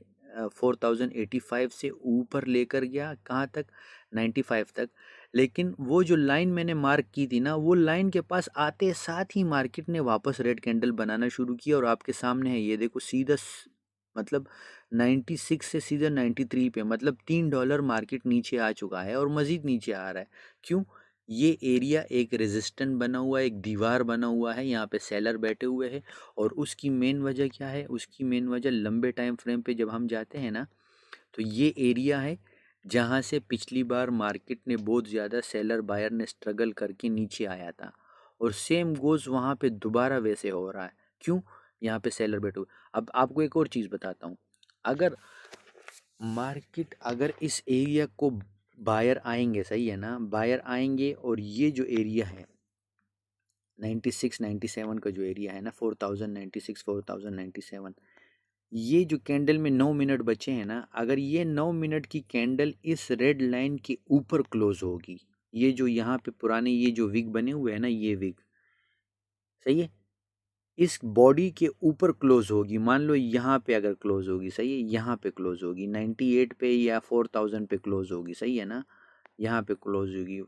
4085 से ऊपर लेकर गया, कहाँ तक? 95 तक। लेकिन वो जो लाइन मैंने मार्क की थी ना, वो लाइन के पास आते साथ ही मार्केट ने वापस रेड कैंडल बनाना शुरू किया। और आपके सामने है, ये देखो सीधा मतलब 96 से सीधा 93 पे, मतलब $3 मार्केट नीचे आ चुका है और मज़ीद नीचे आ रहा है। क्यों? ये एरिया एक रेजिस्टेंट बना हुआ है, एक दीवार बना हुआ है, यहाँ पे सेलर बैठे हुए हैं। और उसकी मेन वजह क्या है? उसकी मेन वजह लंबे टाइम फ्रेम पे जब हम जाते हैं ना, तो ये एरिया है जहाँ से पिछली बार मार्केट ने बहुत ज़्यादा सेलर बायर ने स्ट्रगल करके नीचे आया था। और सेम गोज़ वहाँ पे दोबारा वैसे हो रहा है। क्यों? यहाँ पे सेलर बैठे हुए। अब आपको एक और चीज़ बताता हूँ, अगर मार्केट, अगर इस एरिया को बायर आएंगे, सही है ना, बायर आएंगे और ये जो एरिया है 96 97 का जो एरिया है ना, 4096 4097, ये जो कैंडल में 9 मिनट बचे हैं ना, अगर ये 9 मिनट की कैंडल इस रेड लाइन के ऊपर क्लोज होगी, ये जो यहाँ पे पुराने ये जो विग बने हुए हैं ना, ये विग, सही है, इस बॉडी के ऊपर क्लोज होगी। मान लो यहाँ पे अगर क्लोज होगी, सही है, यहाँ पे क्लोज होगी 98 पे या 4000 पे क्लोज होगी, सही है ना, यहाँ पे क्लोज होगी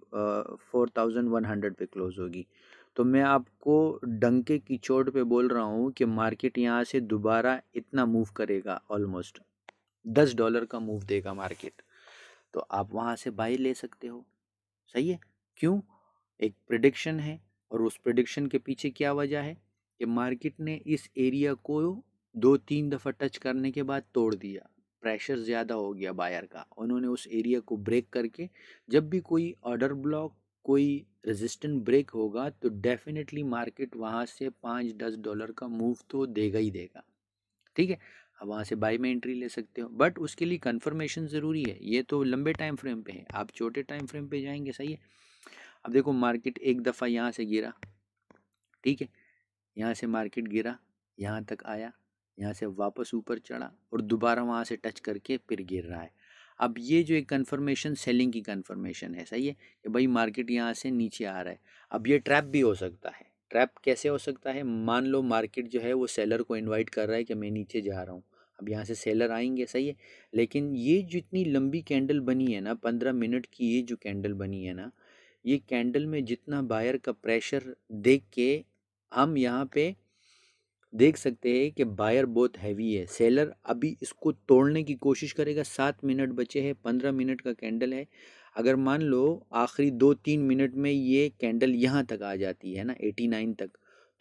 4100 पे क्लोज होगी। तो मैं आपको डंके की चोट पे बोल रहा हूँ कि मार्केट यहाँ से दोबारा इतना मूव करेगा, ऑलमोस्ट $10 का मूव देगा मार्केट। तो आप वहाँ से बाई ले सकते हो, सही है। क्यों? एक प्रिडिक्शन है, और उस प्रिडिक्शन के पीछे क्या वजह है कि मार्केट ने इस एरिया को 2-3 दफ़ा टच करने के बाद तोड़ दिया, प्रेशर ज़्यादा हो गया बायर का, उन्होंने उस एरिया को ब्रेक करके, जब भी कोई ऑर्डर ब्लॉक, कोई रेजिस्टेंट ब्रेक होगा तो डेफिनेटली मार्केट वहाँ से $5-10 का मूव तो देगा ही देगा, ठीक है। अब वहाँ से बाई में एंट्री ले सकते हो, बट उसके लिए कंफर्मेशन ज़रूरी है। ये तो लंबे टाइम फ्रेम पे है, आप छोटे टाइम फ्रेम पे जाएंगे, सही है। अब देखो मार्केट एक दफ़ा यहाँ से गिरा, ठीक है, यहाँ से मार्केट गिरा, यहाँ तक आया, यहाँ से वापस ऊपर चढ़ा और दोबारा वहाँ से टच करके फिर गिर रहा है। अब ये जो एक कंफर्मेशन सेलिंग की कंफर्मेशन है, सही है, कि भाई मार्केट यहाँ से नीचे आ रहा है। अब ये ट्रैप भी हो सकता है। ट्रैप कैसे हो सकता है? मान लो मार्केट जो है वो सेलर को इनवाइट कर रहा है कि मैं नीचे जा रहा हूँ, अब यहाँ से सेलर आएंगे, सही है, लेकिन ये जितनी लंबी कैंडल बनी है ना, 15 मिनट की ये जो कैंडल बनी है ना, ये कैंडल में जितना बायर का प्रेशर देख के हम यहाँ पे देख सकते हैं कि बायर बहुत हैवी है। सेलर अभी इसको तोड़ने की कोशिश करेगा। 7 मिनट बचे हैं, 15 मिनट का कैंडल है। अगर मान लो आखिरी 2-3 मिनट में ये कैंडल यहाँ तक आ जाती है ना, 89 तक,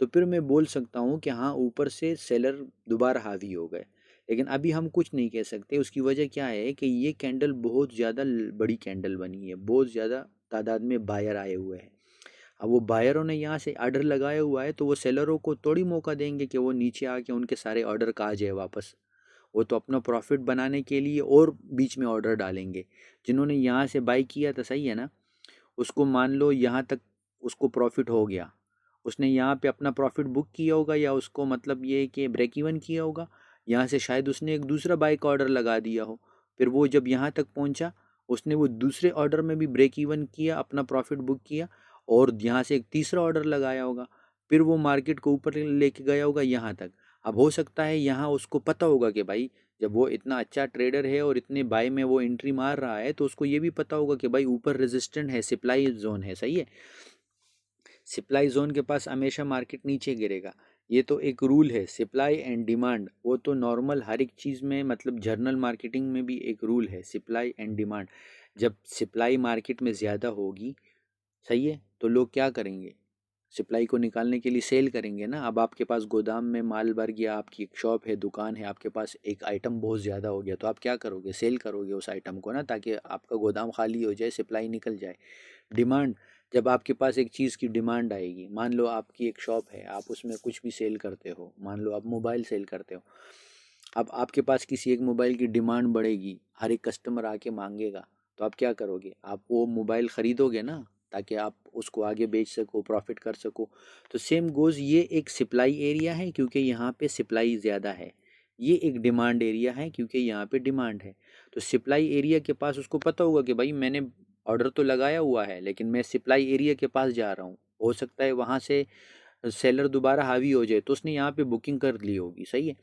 तो फिर मैं बोल सकता हूँ कि हाँ, ऊपर से सेलर दोबारा हावी हो गए। लेकिन अभी हम कुछ नहीं कह सकते। उसकी वजह क्या है कि ये कैंडल बहुत ज़्यादा बड़ी कैंडल बनी है, बहुत ज़्यादा तादाद में बायर आए हुए हैं। अब वो बायरों ने यहाँ से ऑर्डर लगाया हुआ है, तो वो सेलरों को थोड़ी मौका देंगे कि वो नीचे आके उनके सारे ऑर्डर का आ जाए वापस। वो तो अपना प्रॉफिट बनाने के लिए और बीच में ऑर्डर डालेंगे। जिन्होंने यहाँ से बाई किया था, सही है ना, उसको मान लो यहाँ तक उसको प्रॉफिट हो गया, उसने यहाँ पे अपना प्रॉफिट बुक किया होगा, या उसको मतलब ये कि ब्रेक इवन किया होगा। यहाँ से शायद उसने एक दूसरा बाई का ऑर्डर लगा दिया हो, फिर वो जब यहाँ तक पहुँचा, उसने वो दूसरे ऑर्डर में भी ब्रेक इवन किया, अपना प्रॉफिट बुक किया, और यहाँ से एक तीसरा ऑर्डर लगाया होगा, फिर वो मार्केट को ऊपर लेके गया होगा यहाँ तक। अब हो सकता है यहाँ उसको पता होगा कि भाई, जब वो इतना अच्छा ट्रेडर है और इतने बाय में वो एंट्री मार रहा है, तो उसको ये भी पता होगा कि भाई ऊपर रेजिस्टेंट है, सप्लाई जोन है, सही है, सप्लाई जोन के पास हमेशा मार्केट नीचे गिरेगा। ये तो एक रूल है, सप्लाई एंड डिमांड, वो तो नॉर्मल हर एक चीज़ में, मतलब जर्नल मार्केटिंग में भी एक रूल है, सप्लाई एंड डिमांड। जब सप्लाई मार्केट में ज़्यादा होगी, सही है, तो लोग क्या करेंगे? सप्लाई को निकालने के लिए सेल करेंगे ना। अब आपके पास गोदाम में माल भर गया, आपकी एक शॉप है, दुकान है, आपके पास एक आइटम बहुत ज़्यादा हो गया, तो आप क्या करोगे? सेल करोगे उस आइटम को ना, ताकि आपका गोदाम खाली हो जाए, सप्लाई निकल जाए। डिमांड, जब आपके पास एक चीज़ की डिमांड आएगी, मान लो आपकी एक शॉप है, आप उसमें कुछ भी सेल करते हो, मान लो आप मोबाइल सेल करते हो, अब आपके पास किसी एक मोबाइल की डिमांड बढ़ेगी, हर एक कस्टमर आके मांगेगा, तो आप क्या करोगे? आप वो मोबाइल ख़रीदोगे ना, ताकि आप उसको आगे बेच सको, प्रॉफिट कर सको। तो सेम गोज़, ये एक सप्लाई एरिया है क्योंकि यहाँ पे सप्लाई ज़्यादा है, ये एक डिमांड एरिया है क्योंकि यहाँ पे डिमांड है। तो सप्लाई एरिया के पास उसको पता होगा कि भाई मैंने ऑर्डर तो लगाया हुआ है, लेकिन मैं सप्लाई एरिया के पास जा रहा हूँ, हो सकता है वहाँ से सेलर दोबारा हावी हो जाए, तो उसने यहाँ पे बुकिंग कर ली होगी, सही है।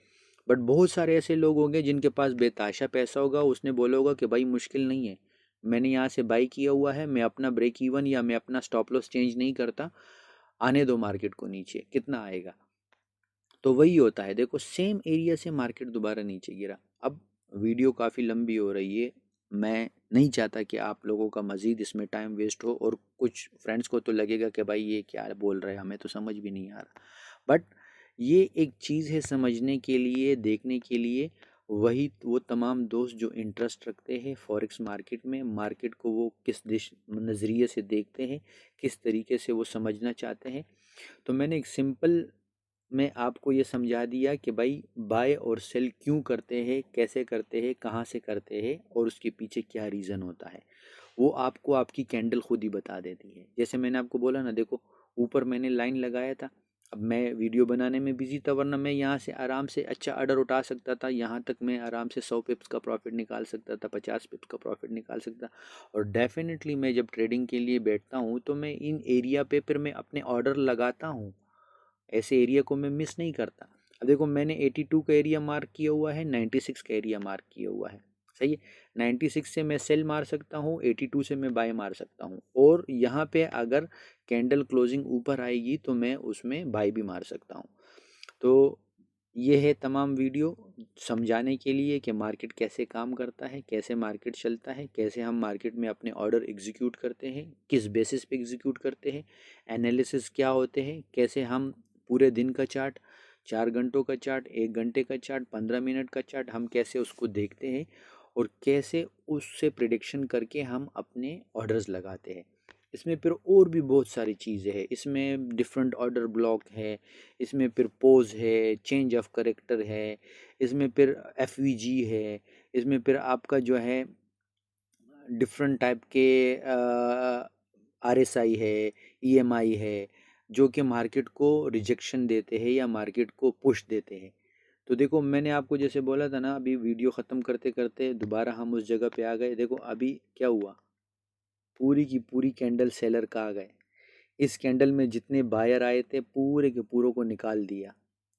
बट बहुत सारे ऐसे लोग होंगे जिनके पास बेताशा पैसा होगा, उसने बोला होगा कि भाई मुश्किल नहीं है, मैंने यहाँ से बाई किया हुआ है, मैं अपना ब्रेक इवन या मैं अपना स्टॉप लॉस चेंज नहीं करता, आने दो मार्केट को नीचे, कितना आएगा। तो वही होता है, देखो सेम एरिया से मार्केट दोबारा नीचे गिरा। अब वीडियो काफ़ी लंबी हो रही है, मैं नहीं चाहता कि आप लोगों का मज़ीद इसमें टाइम वेस्ट हो, और कुछ फ्रेंड्स को तो लगेगा कि भाई ये क्या बोल रहा है, हमें तो समझ भी नहीं आ रहा। बट ये एक चीज़ है समझने के लिए, देखने के लिए। वही वो तमाम दोस्त जो इंटरेस्ट रखते हैं फॉरेक्स मार्केट में, मार्केट को वो किस दिश नज़रिए से देखते हैं, किस तरीके से वो समझना चाहते हैं, तो मैंने एक सिंपल में आपको ये समझा दिया कि भाई बाय और सेल क्यों करते हैं, कैसे करते हैं, कहाँ से करते हैं, और उसके पीछे क्या रीज़न होता है। वो आपको आपकी कैंडल खुद ही बता देती है। जैसे मैंने आपको बोला ना, देखो ऊपर मैंने लाइन लगाया था, अब मैं वीडियो बनाने में बिजी था, वरना मैं यहाँ से आराम से अच्छा ऑर्डर उठा सकता था, यहाँ तक मैं आराम से 100 पिप्स का प्रॉफिट निकाल सकता था, 50 पिप्स का प्रॉफिट निकाल सकता। और डेफिनेटली मैं जब ट्रेडिंग के लिए बैठता हूँ तो मैं इन एरिया पे फिर मैं अपने ऑर्डर लगाता हूँ, ऐसे एरिया को मैं मिस नहीं करता। अब देखो मैंने 82 का एरिया मार्क किया हुआ है, 96 का एरिया मार्क किया हुआ है, सही है। 96 से मैं सेल मार सकता हूँ, 82 से मैं बाय मार सकता हूँ, और यहाँ पे अगर कैंडल क्लोजिंग ऊपर आएगी तो मैं उसमें बाय भी मार सकता हूँ। तो ये है तमाम वीडियो समझाने के लिए कि मार्केट कैसे काम करता है, कैसे मार्केट चलता है, कैसे हम मार्केट में अपने ऑर्डर एग्जीक्यूट करते हैं, किस बेसिस पे एग्जीक्यूट करते हैं, एनालिसिस क्या होते हैं, कैसे हम पूरे दिन का चार्ट, 4 घंटों का चार्ट, 1 घंटे का चार्ट, 15 मिनट का चार्ट, हम कैसे उसको देखते हैं और कैसे उससे प्रिडिक्शन करके हम अपने ऑर्डर्स लगाते हैं। इसमें फिर और भी बहुत सारी चीज़ें हैं, इसमें डिफरेंट ऑर्डर ब्लॉक है, इसमें फिर पोज है, चेंज ऑफ करेक्टर है, इसमें फिर एफवीजी है, इसमें फिर आपका जो है डिफरेंट टाइप के आरएसआई है, ईएमआई है, जो कि मार्केट को रिजेक्शन देते हैं या मार्केट को पुश देते हैं। तो देखो मैंने आपको जैसे बोला था ना, अभी वीडियो ख़त्म करते करते दोबारा हम उस जगह पे आ गए। देखो अभी क्या हुआ, पूरी की पूरी कैंडल सेलर का आ गए। इस कैंडल में जितने बायर आए थे पूरे के पूरों को निकाल दिया,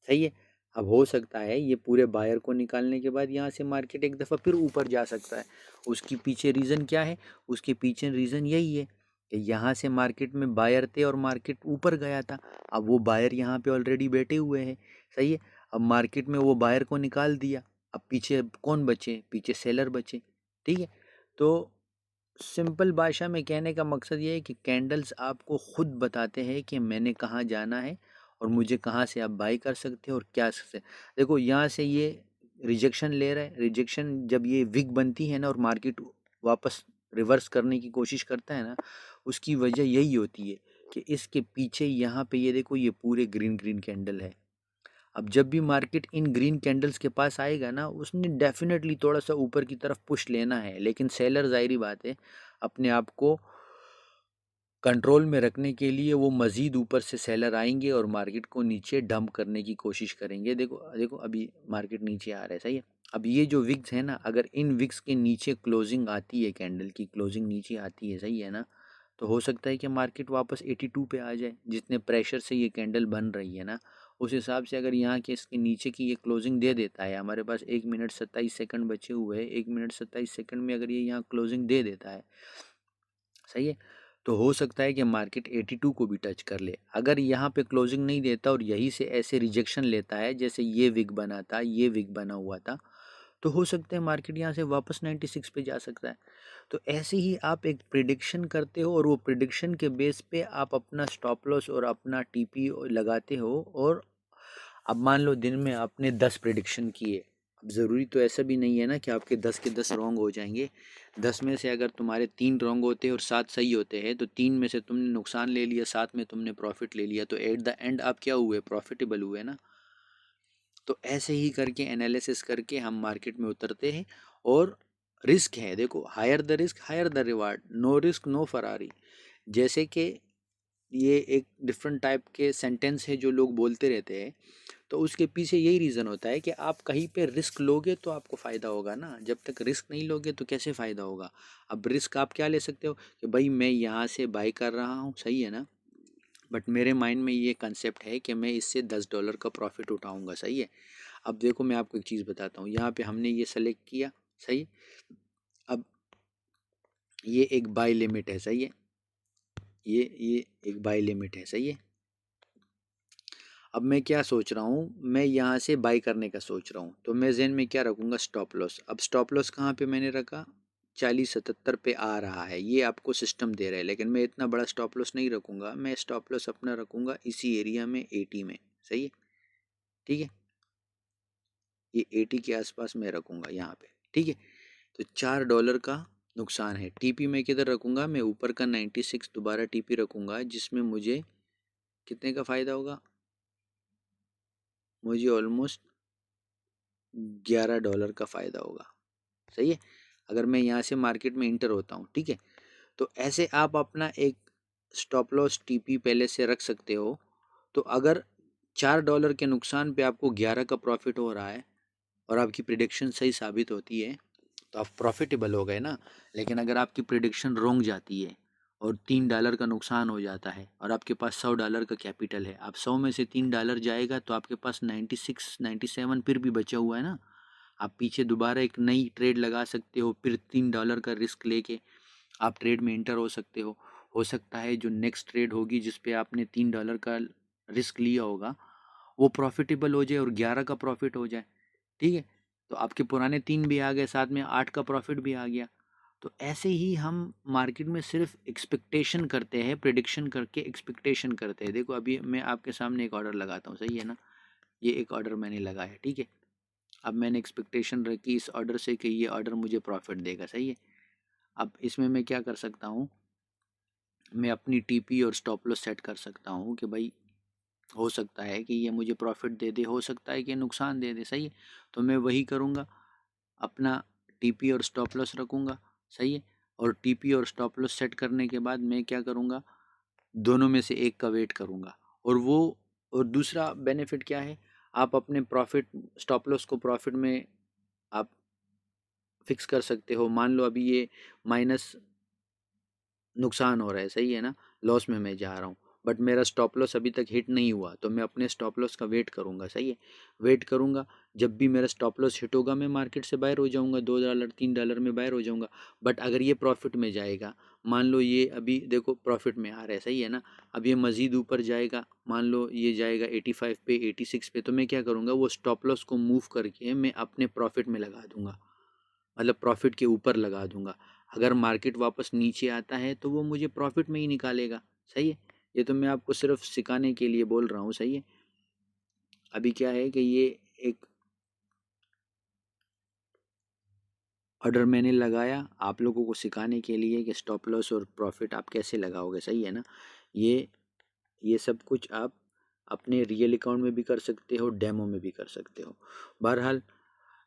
सही है। अब हो सकता है ये पूरे बायर को निकालने के बाद यहाँ से मार्केट एक दफ़ा फिर ऊपर जा सकता है। उसके पीछे रीज़न क्या है? उसके पीछे रीज़न यही है कि यहाँ से मार्केट में बायर थे और मार्केट ऊपर गया था। अब वो बायर यहाँ पे ऑलरेडी बैठे हुए हैं, सही है। अब मार्केट में वो बायर को निकाल दिया, अब पीछे कौन बचे? पीछे सेलर बचे, ठीक है। तो सिंपल भाषा में कहने का मकसद ये है कि कैंडल्स आपको खुद बताते हैं कि मैंने कहाँ जाना है और मुझे कहाँ से आप बाई कर सकते हो और क्या सकते। देखो यहाँ से ये रिजेक्शन ले रहा है, रिजेक्शन जब ये विग बनती है ना और मार्केट वापस रिवर्स करने की कोशिश करता है ना, उसकी वजह यही होती है कि इसके पीछे यहाँ पे ये देखो ये पूरे ग्रीन ग्रीन कैंडल है। अब जब भी मार्केट इन ग्रीन कैंडल्स के पास आएगा ना, उसने डेफिनेटली थोड़ा सा ऊपर की तरफ पुश लेना है, लेकिन सेलर जाहिर बात है अपने आप को कंट्रोल में रखने के लिए वो मज़ीद ऊपर से सेलर आएंगे और मार्केट को नीचे डंप करने की कोशिश करेंगे। देखो देखो अभी मार्केट नीचे आ रहा है, सही है। अब ये जो विक्स है ना, अगर इन विक्स के नीचे क्लोजिंग आती है, कैंडल की क्लोजिंग नीचे आती है, सही है ना, तो हो सकता है कि मार्केट वापस 82 पे आ जाए। जितने प्रेशर से ये कैंडल बन रही है ना, उस हिसाब से अगर यहाँ के इसके नीचे की ये क्लोजिंग दे देता है, हमारे पास 1 मिनट 27 सेकंड बचे हुए हैं, 1 मिनट 27 सेकंड में अगर ये यहाँ क्लोजिंग दे देता है, सही है, तो हो सकता है कि मार्केट 82 को भी टच कर ले। अगर यहाँ पे क्लोजिंग नहीं देता और यहीं से ऐसे रिजेक्शन लेता है जैसे ये विग बना था, ये विग बना हुआ था, तो हो सकता है मार्केट यहाँ से वापस 96 पे जा सकता है। तो ऐसे ही आप एक प्रिडिक्शन करते हो और वो प्रिडिक्शन के बेस पे आप अपना स्टॉप लॉस और अपना टीपी लगाते हो। और अब मान लो दिन में आपने 10 प्रिडिक्शन किए, अब ज़रूरी तो ऐसा भी नहीं है ना कि आपके 10 के 10 रॉन्ग हो जाएंगे। 10 में से अगर तुम्हारे 3 रॉन्ग होते हैं और 7 सही होते हैं, तो 3 में से तुमने नुकसान ले लिया, 7 में तुमने प्रॉफिट ले लिया, तो एट द एंड आप क्या हुए? प्रॉफिटेबल हुए ना। तो ऐसे ही करके एनालिसिस करके हम मार्केट में उतरते हैं। और रिस्क है, देखो higher the risk higher the reward, no risk no Ferrari. जैसे कि ये एक डिफरेंट टाइप के सेंटेंस है जो लोग बोलते रहते हैं, तो उसके पीछे यही रीज़न होता है कि आप कहीं पे रिस्क लोगे तो आपको फ़ायदा होगा ना, जब तक रिस्क नहीं लोगे तो कैसे फ़ायदा होगा। अब रिस्क आप क्या ले सकते हो कि भाई मैं यहाँ से बाई कर रहा हूँ, सही है ना, बट मेरे माइंड में ये कंसेप्ट है कि मैं इससे $10 का प्रॉफिट उठाऊंगा, सही है। अब देखो मैं आपको एक चीज़ बताता हूँ, यहाँ पे हमने ये सेलेक्ट किया, सही है। अब ये एक बाय लिमिट है, सही है, ये एक बाय लिमिट है, सही है। अब मैं क्या सोच रहा हूँ, मैं यहाँ से बाई करने का सोच रहा हूँ, तो मैं ज़हन में क्या रखूँगा? Stop loss. अब स्टॉप लॉस कहाँ पे मैंने रखा? 40-77 पे आ रहा है, ये आपको सिस्टम दे रहा है, लेकिन मैं इतना बड़ा स्टॉप लॉस नहीं रखूँगा। मैं स्टॉप लॉस अपना रखूँगा इसी एरिया में, 80 में, सही है, ठीक है। ये 80 के आसपास मैं रखूँगा यहाँ पे, ठीक है। तो $4 का नुकसान है। टीपी मैं किधर रखूँगा? मैं ऊपर का 96 दोबारा टीपी रखूँगा, जिसमें मुझे कितने का फ़ायदा होगा? मुझे ऑलमोस्ट $11 का फ़ायदा होगा, सही है, अगर मैं यहाँ से मार्केट में इंटर होता हूँ, ठीक है। तो ऐसे आप अपना एक स्टॉप लॉस टीपी पहले से रख सकते हो। तो अगर $4 के नुकसान पे आपको 11 का प्रॉफिट हो रहा है और आपकी प्रिडिक्शन सही साबित होती है, तो आप प्रॉफिटेबल हो गए ना। लेकिन अगर आपकी प्रिडिक्शन रोंग जाती है और $3 का नुकसान हो जाता है और आपके पास $100 का कैपिटल है, अब 100 में से $3 जाएगा तो आपके पास 96 97 फिर भी बचा हुआ है ना। आप पीछे दोबारा एक नई ट्रेड लगा सकते हो, फिर $3 का रिस्क लेके आप ट्रेड में एंटर हो सकते हो सकता है जो नेक्स्ट ट्रेड होगी जिस पे आपने $3 का रिस्क लिया होगा वो प्रॉफिटेबल हो जाए और 11 का प्रॉफिट हो जाए, ठीक है। तो आपके पुराने 3 भी आ गए, साथ में 8 का प्रॉफिट भी आ गया। तो ऐसे ही हम मार्केट में सिर्फ एक्सपेक्टेशन करते हैं, प्रिडिक्शन करके एक्सपेक्टेशन करते हैं। देखो अभी मैं आपके सामने एक ऑर्डर लगाता हूँ, सही है ना, ये एक ऑर्डर मैंने लगाया, ठीक है। अब मैंने एक्सपेक्टेशन रखी इस ऑर्डर से कि ये ऑर्डर मुझे प्रॉफिट देगा, सही है। अब इसमें मैं क्या कर सकता हूँ, मैं अपनी टीपी और स्टॉप लॉस सेट कर सकता हूँ कि भाई हो सकता है कि ये मुझे प्रॉफिट दे दे, हो सकता है कि नुकसान दे दे, सही है। तो मैं वही करूँगा, अपना टीपी और स्टॉप लॉस रखूँगा, सही है। और टीपी और स्टॉप लॉस सेट करने के बाद मैं क्या करूँगा, दोनों में से एक का वेट करूँगा। और दूसरा बेनिफिट क्या है, आप अपने प्रॉफिट स्टॉप लॉस को प्रॉफिट में आप फिक्स कर सकते हो। मान लो अभी ये माइनस नुकसान हो रहा है, सही है ना, लॉस में मैं जा रहा हूँ, बट मेरा स्टॉप लॉस अभी तक हिट नहीं हुआ तो मैं अपने स्टॉप लॉस का वेट करूँगा, सही है। वेट करूँगा, जब भी मेरा स्टॉप लॉस हिट होगा मैं मार्केट से बाहर हो जाऊँगा, $2 $3 में बाहर हो जाऊँगा। बट अगर ये प्रॉफिट में जाएगा, मान लो ये अभी देखो प्रॉफिट में आ रहा है, सही है ना, अब ये मज़ीद ऊपर जाएगा, मान लो ये जाएगा 85 पे 86 पे, तो मैं क्या करूँगा, वो स्टॉप लॉस को मूव करके मैं अपने प्रॉफिट में लगा दूँगा, मतलब प्रॉफिट के ऊपर लगा दूंगा। अगर मार्केट वापस नीचे आता है तो वो मुझे प्रॉफिट में ही निकालेगा, सही है। ये तो मैं आपको सिर्फ सिखाने के लिए बोल रहा हूँ, सही है। अभी क्या है कि ये एक ऑर्डर मैंने लगाया आप लोगों को सिखाने के लिए कि स्टॉप लॉस और प्रॉफिट आप कैसे लगाओगे, सही है ना। ये सब कुछ आप अपने रियल अकाउंट में भी कर सकते हो, डेमो में भी कर सकते हो। बहरहाल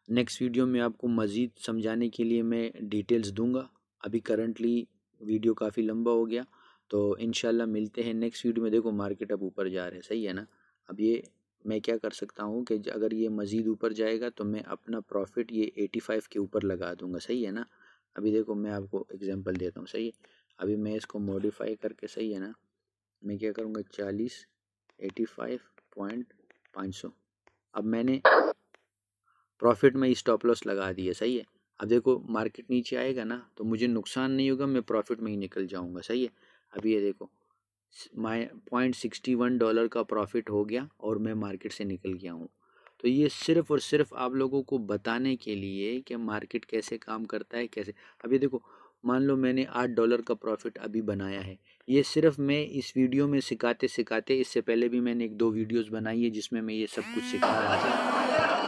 नेक्स्ट वीडियो में आपको मज़ीद समझाने के लिए मैं डिटेल्स दूंगा। अभी करंटली वीडियो काफ़ी लंबा हो गया, तो इंशाल्लाह मिलते हैं नेक्स्ट वीडियो में। देखो मार्केट अब ऊपर जा रहा है, सही है ना। अब ये मैं क्या कर सकता हूँ कि अगर ये मज़ीद ऊपर जाएगा तो मैं अपना प्रॉफिट ये 85 के ऊपर लगा दूंगा, सही है ना। अभी देखो मैं आपको एग्जांपल देता हूँ, सही है। अभी मैं इसको मॉडिफाई करके, सही है ना, मैं क्या करूँगा 40 85.500, अब मैंने प्रॉफिट में स्टॉप लॉस लगा दिए, सही है। अब देखो मार्केट नीचे आएगा ना तो मुझे नुकसान नहीं होगा, मैं प्रॉफिट में ही निकल जाऊंगा, सही है। अभी ये देखो माइ $0.61 का प्रॉफिट हो गया और मैं मार्केट से निकल गया हूँ। तो ये सिर्फ और सिर्फ आप लोगों को बताने के लिए कि मार्केट कैसे काम करता है, कैसे। अभी देखो मान लो मैंने $8 का प्रॉफिट अभी बनाया है, ये सिर्फ मैं इस वीडियो में सिखाते सिखाते, इससे पहले भी मैंने 1-2 वीडियोस बनाई है जिसमें मैं ये सब कुछ सिखा रहा था,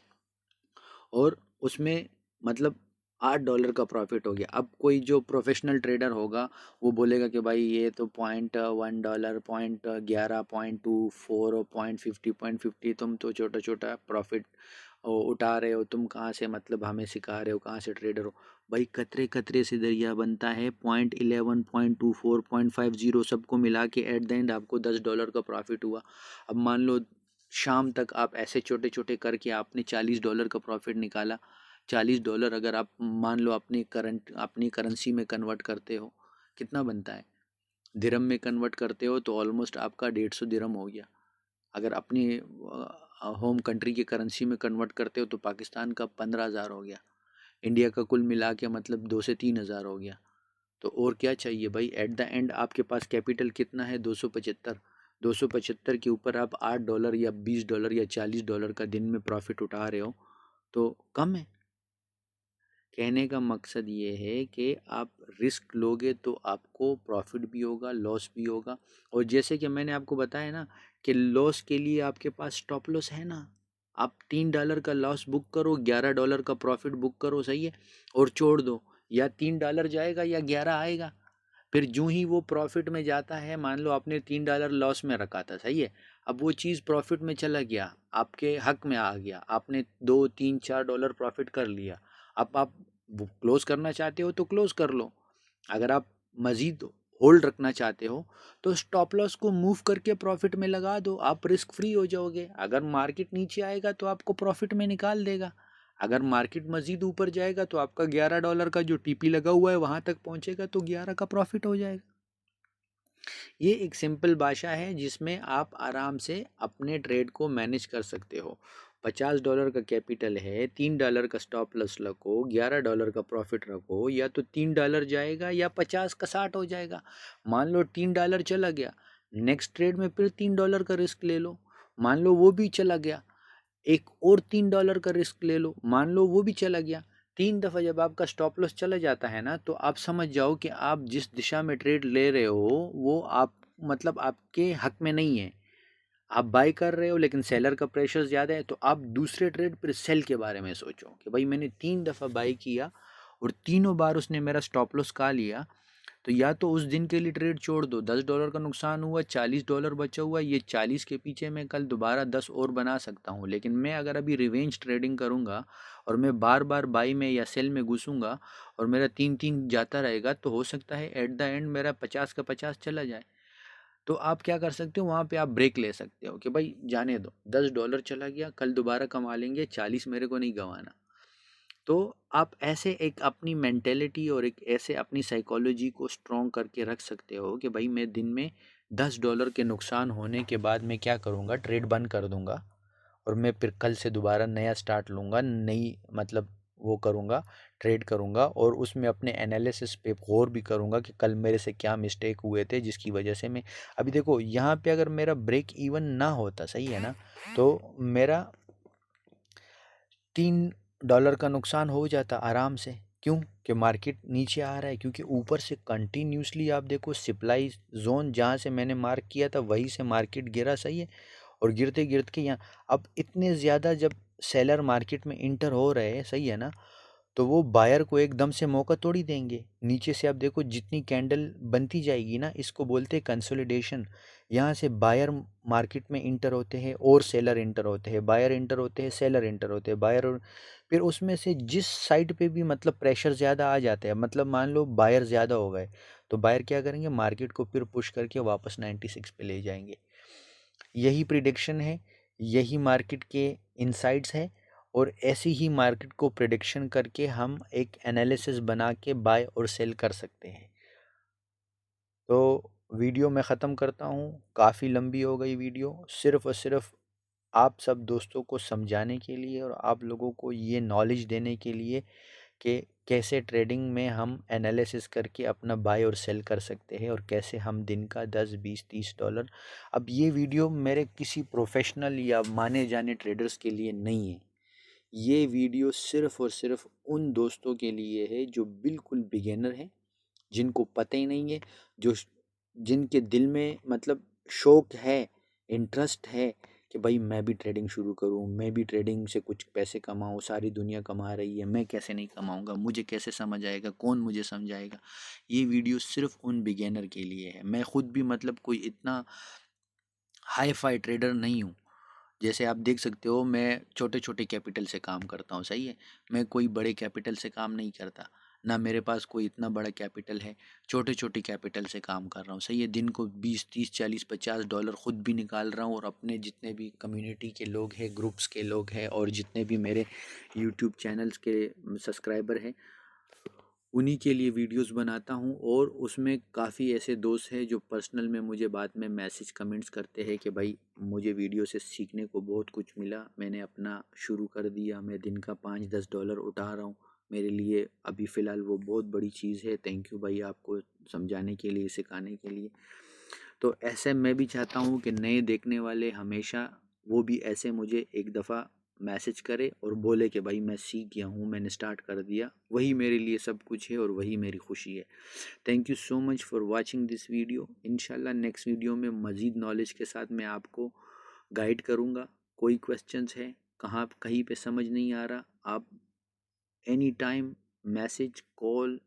और उसमें मतलब $8 का प्रॉफिट हो गया। अब कोई जो प्रोफेशनल ट्रेडर होगा वो बोलेगा कि भाई ये तो $0.1 0.11 0.24 और 0.50 तुम तो छोटा छोटा प्रॉफिट उठा रहे हो, तुम कहाँ से मतलब हमें सिखा रहे हो, कहाँ से ट्रेडर हो। भाई कतरे कतरे से दरिया बनता है, 0.11 0.24 0.50 सबको मिला के एट द एंड आपको $10 का प्रॉफिट हुआ। अब मान लो शाम तक आप ऐसे छोटे छोटे करके आपने $40 का प्रॉफिट निकाला। $40 अगर आप मान लो अपनी करेंसी में कन्वर्ट करते हो कितना बनता है, दिरहम में कन्वर्ट करते हो तो ऑलमोस्ट आपका 150 दिरहम हो गया। अगर अपनी होम कंट्री की करेंसी में कन्वर्ट करते हो तो पाकिस्तान का 15,000 हो गया, इंडिया का कुल मिला के मतलब 2 से 3 हज़ार हो गया। तो और क्या चाहिए भाई, एट द एंड आपके पास कैपिटल कितना है, 275। 275 के ऊपर आप $8 या $20 या $40 का दिन में प्रॉफिट उठा रहे हो तो कम है। कहने का मकसद ये है कि आप रिस्क लोगे तो आपको प्रॉफिट भी होगा, लॉस भी होगा। और जैसे कि मैंने आपको बताया ना कि लॉस के लिए आपके पास स्टॉप लॉस है ना, आप $3 का लॉस बुक करो, $11 का प्रॉफिट बुक करो, सही है, और छोड़ दो, या $3 जाएगा या 11 आएगा। फिर जूं ही वो प्रॉफिट में जाता है, मान लो आपने $3 लॉस में रखा था, सही है, अब वो चीज़ प्रॉफिट में चला गया, आपके हक में आ गया, आपने 2 3 4 डॉलर प्रॉफिट कर लिया। अब आप क्लोज करना चाहते हो तो क्लोज कर लो। अगर आप मज़ीद होल्ड रखना चाहते हो तो स्टॉप लॉस को मूव करके प्रॉफिट में लगा दो, आप रिस्क फ्री हो जाओगे। अगर मार्केट नीचे आएगा तो आपको प्रॉफिट में निकाल देगा, अगर मार्केट मज़ीद ऊपर जाएगा तो आपका $11 का जो टीपी लगा हुआ है वहाँ तक पहुँचेगा तो 11 का प्रॉफिट हो जाएगा। ये एक सिंपल भाषा है जिसमें आप आराम से अपने ट्रेड को मैनेज कर सकते हो। $50 का कैपिटल है, $3 का स्टॉप लॉस रखो, $11 का प्रॉफिट रखो, या तो $3 जाएगा या 50 का 60 हो जाएगा। मान लो $3 चला गया, नेक्स्ट ट्रेड में फिर $3 का रिस्क ले लो, मान लो वो भी चला गया, एक और $3 का रिस्क ले लो, मान लो वो भी चला गया। 3 दफ़ा जब आपका स्टॉप लॉस चला जाता है ना, तो आप समझ जाओ कि आप जिस दिशा में ट्रेड ले रहे हो वो आप मतलब आपके हक में नहीं है। आप बाय कर रहे हो लेकिन सेलर का प्रेशर ज़्यादा है, तो आप दूसरे ट्रेड पर सेल के बारे में सोचो कि भाई मैंने 3 दफ़ा बाय किया और तीनों बार उसने मेरा स्टॉप लॉस खा लिया, तो या तो उस दिन के लिए ट्रेड छोड़ दो, $10 का नुकसान हुआ, $40 बचा हुआ, ये 40 के पीछे मैं कल दोबारा 10 और बना सकता हूँ। लेकिन मैं अगर अभी रिवेंज ट्रेडिंग करूँगा और मैं बार बार बाई में या सेल में घुसूँगा और मेरा 3-3 जाता रहेगा, तो हो सकता है एट द एंड मेरा 50 का 50 चला जाए। तो आप क्या कर सकते हो, वहाँ पे आप ब्रेक ले सकते हो कि भाई जाने दो, $10 चला गया, कल दोबारा कमा लेंगे, 40 मेरे को नहीं गंवाना। तो आप ऐसे एक अपनी मेंटेलिटी और एक ऐसे अपनी साइकोलॉजी को स्ट्रॉन्ग करके रख सकते हो कि भाई मैं दिन में $10 के नुकसान होने के बाद मैं क्या करूँगा, ट्रेड बंद कर दूँगा और मैं फिर कल से दोबारा नया स्टार्ट लूँगा, नई मतलब वो करूँगा, ट्रेड करूँगा और उसमें अपने एनालिसिस पे गौर भी करूँगा कि कल मेरे से क्या मिस्टेक हुए थे जिसकी वजह से मैं अभी देखो यहाँ पे अगर मेरा ब्रेक इवन ना होता, सही है ना, तो मेरा $3 का नुकसान हो जाता आराम से। क्यों? कि मार्केट नीचे आ रहा है, क्योंकि ऊपर से कंटिन्यूसली आप देखो सप्लाई जोन जहाँ से मैंने मार्क किया था वहीं से मार्केट गिरा, सही है, और गिरते गिरते के यहाँ अब इतने ज़्यादा जब सेलर मार्केट में इंटर हो रहे हैं, सही है ना, तो वो बायर को एकदम से मौका थोड़ी देंगे। नीचे से आप देखो जितनी कैंडल बनती जाएगी ना, इसको बोलते हैं कंसोलिडेशन। यहाँ से बायर मार्केट में इंटर होते हैं और सेलर इंटर होते हैं, बायर इंटर होते हैं, सेलर इंटर होते हैं, बायर और फिर उसमें से जिस साइड पे भी मतलब प्रेशर ज़्यादा आ जाता है, मतलब मान लो बायर ज़्यादा हो गए, तो बायर क्या करेंगे, मार्केट को फिर पुश करके वापस 96 पे ले जाएंगे। यही प्रिडिक्शन है, यही मार्केट के इनसाइट्स है, और ऐसी ही मार्केट को प्रिडिक्शन करके हम एक एनालिसिस बना के बाय और सेल कर सकते हैं। तो वीडियो मैं ख़त्म करता हूँ, काफ़ी लंबी हो गई वीडियो, सिर्फ़ और सिर्फ आप सब दोस्तों को समझाने के लिए और आप लोगों को ये नॉलेज देने के लिए कि कैसे ट्रेडिंग में हम एनालिसिस करके अपना बाय और सेल कर सकते हैं और कैसे हम दिन का 10, 20, $30। अब ये वीडियो मेरे किसी प्रोफेशनल या माने जाने ट्रेडर्स के लिए नहीं है, ये वीडियो सिर्फ़ और सिर्फ उन दोस्तों के लिए है जो बिल्कुल बिगिनर हैं, जिनको पता ही नहीं है, जो जिनके दिल में मतलब शौक है, इंटरेस्ट है कि भाई मैं भी ट्रेडिंग शुरू करूं, मैं भी ट्रेडिंग से कुछ पैसे कमाऊं, सारी दुनिया कमा रही है, मैं कैसे नहीं कमाऊंगा, मुझे कैसे समझ आएगा, कौन मुझे समझाएगा। ये वीडियो सिर्फ उन बिगिनर के लिए है। मैं खुद भी मतलब कोई इतना हाई फाई ट्रेडर नहीं हूँ। जैसे आप देख सकते हो मैं छोटे छोटे कैपिटल से काम करता हूँ, सही है, मैं कोई बड़े कैपिटल से काम नहीं करता, ना मेरे पास कोई इतना बड़ा कैपिटल है, छोटे छोटे कैपिटल से काम कर रहा हूँ, सही है। दिन को 20, 30, 40, $50 खुद भी निकाल रहा हूँ और अपने जितने भी कम्युनिटी के लोग हैं, ग्रुप्स के लोग हैं और जितने भी मेरे यूट्यूब चैनल्स के सब्सक्राइबर हैं, उन्हीं के लिए वीडियोस बनाता हूँ। और उसमें काफ़ी ऐसे दोस्त हैं जो पर्सनल में मुझे बाद में मैसेज कमेंट्स करते हैं कि भाई मुझे वीडियो से सीखने को बहुत कुछ मिला, मैंने अपना शुरू कर दिया, मैं दिन का $5-10 उठा रहा हूँ, मेरे लिए अभी फ़िलहाल वो बहुत बड़ी चीज़ है। थैंक यू भाई आपको समझाने के लिए, सिखाने के लिए। तो ऐसे मैं भी चाहता हूँ कि नए देखने वाले हमेशा वो भी ऐसे मुझे एक दफ़ा मैसेज करे और बोले कि भाई मैं सीख गया हूँ, मैंने स्टार्ट कर दिया, वही मेरे लिए सब कुछ है और वही मेरी खुशी है। Thank you so much for watching this video. इंशाल्लाह नेक्स्ट वीडियो में मज़ीद नॉलेज के साथ मैं आपको गाइड करूँगा। कोई क्वेश्चंस है, कहाँ कहीं पे समझ नहीं आ रहा, आप any time message, call,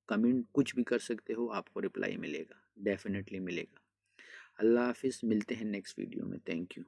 comment कुछ भी कर सकते हो, आपको रिप्लाई मिलेगा, डेफिनेटली मिलेगा। अल्लाह हाफिज़, मिलते हैं नेक्स्ट वीडियो में। Thank you.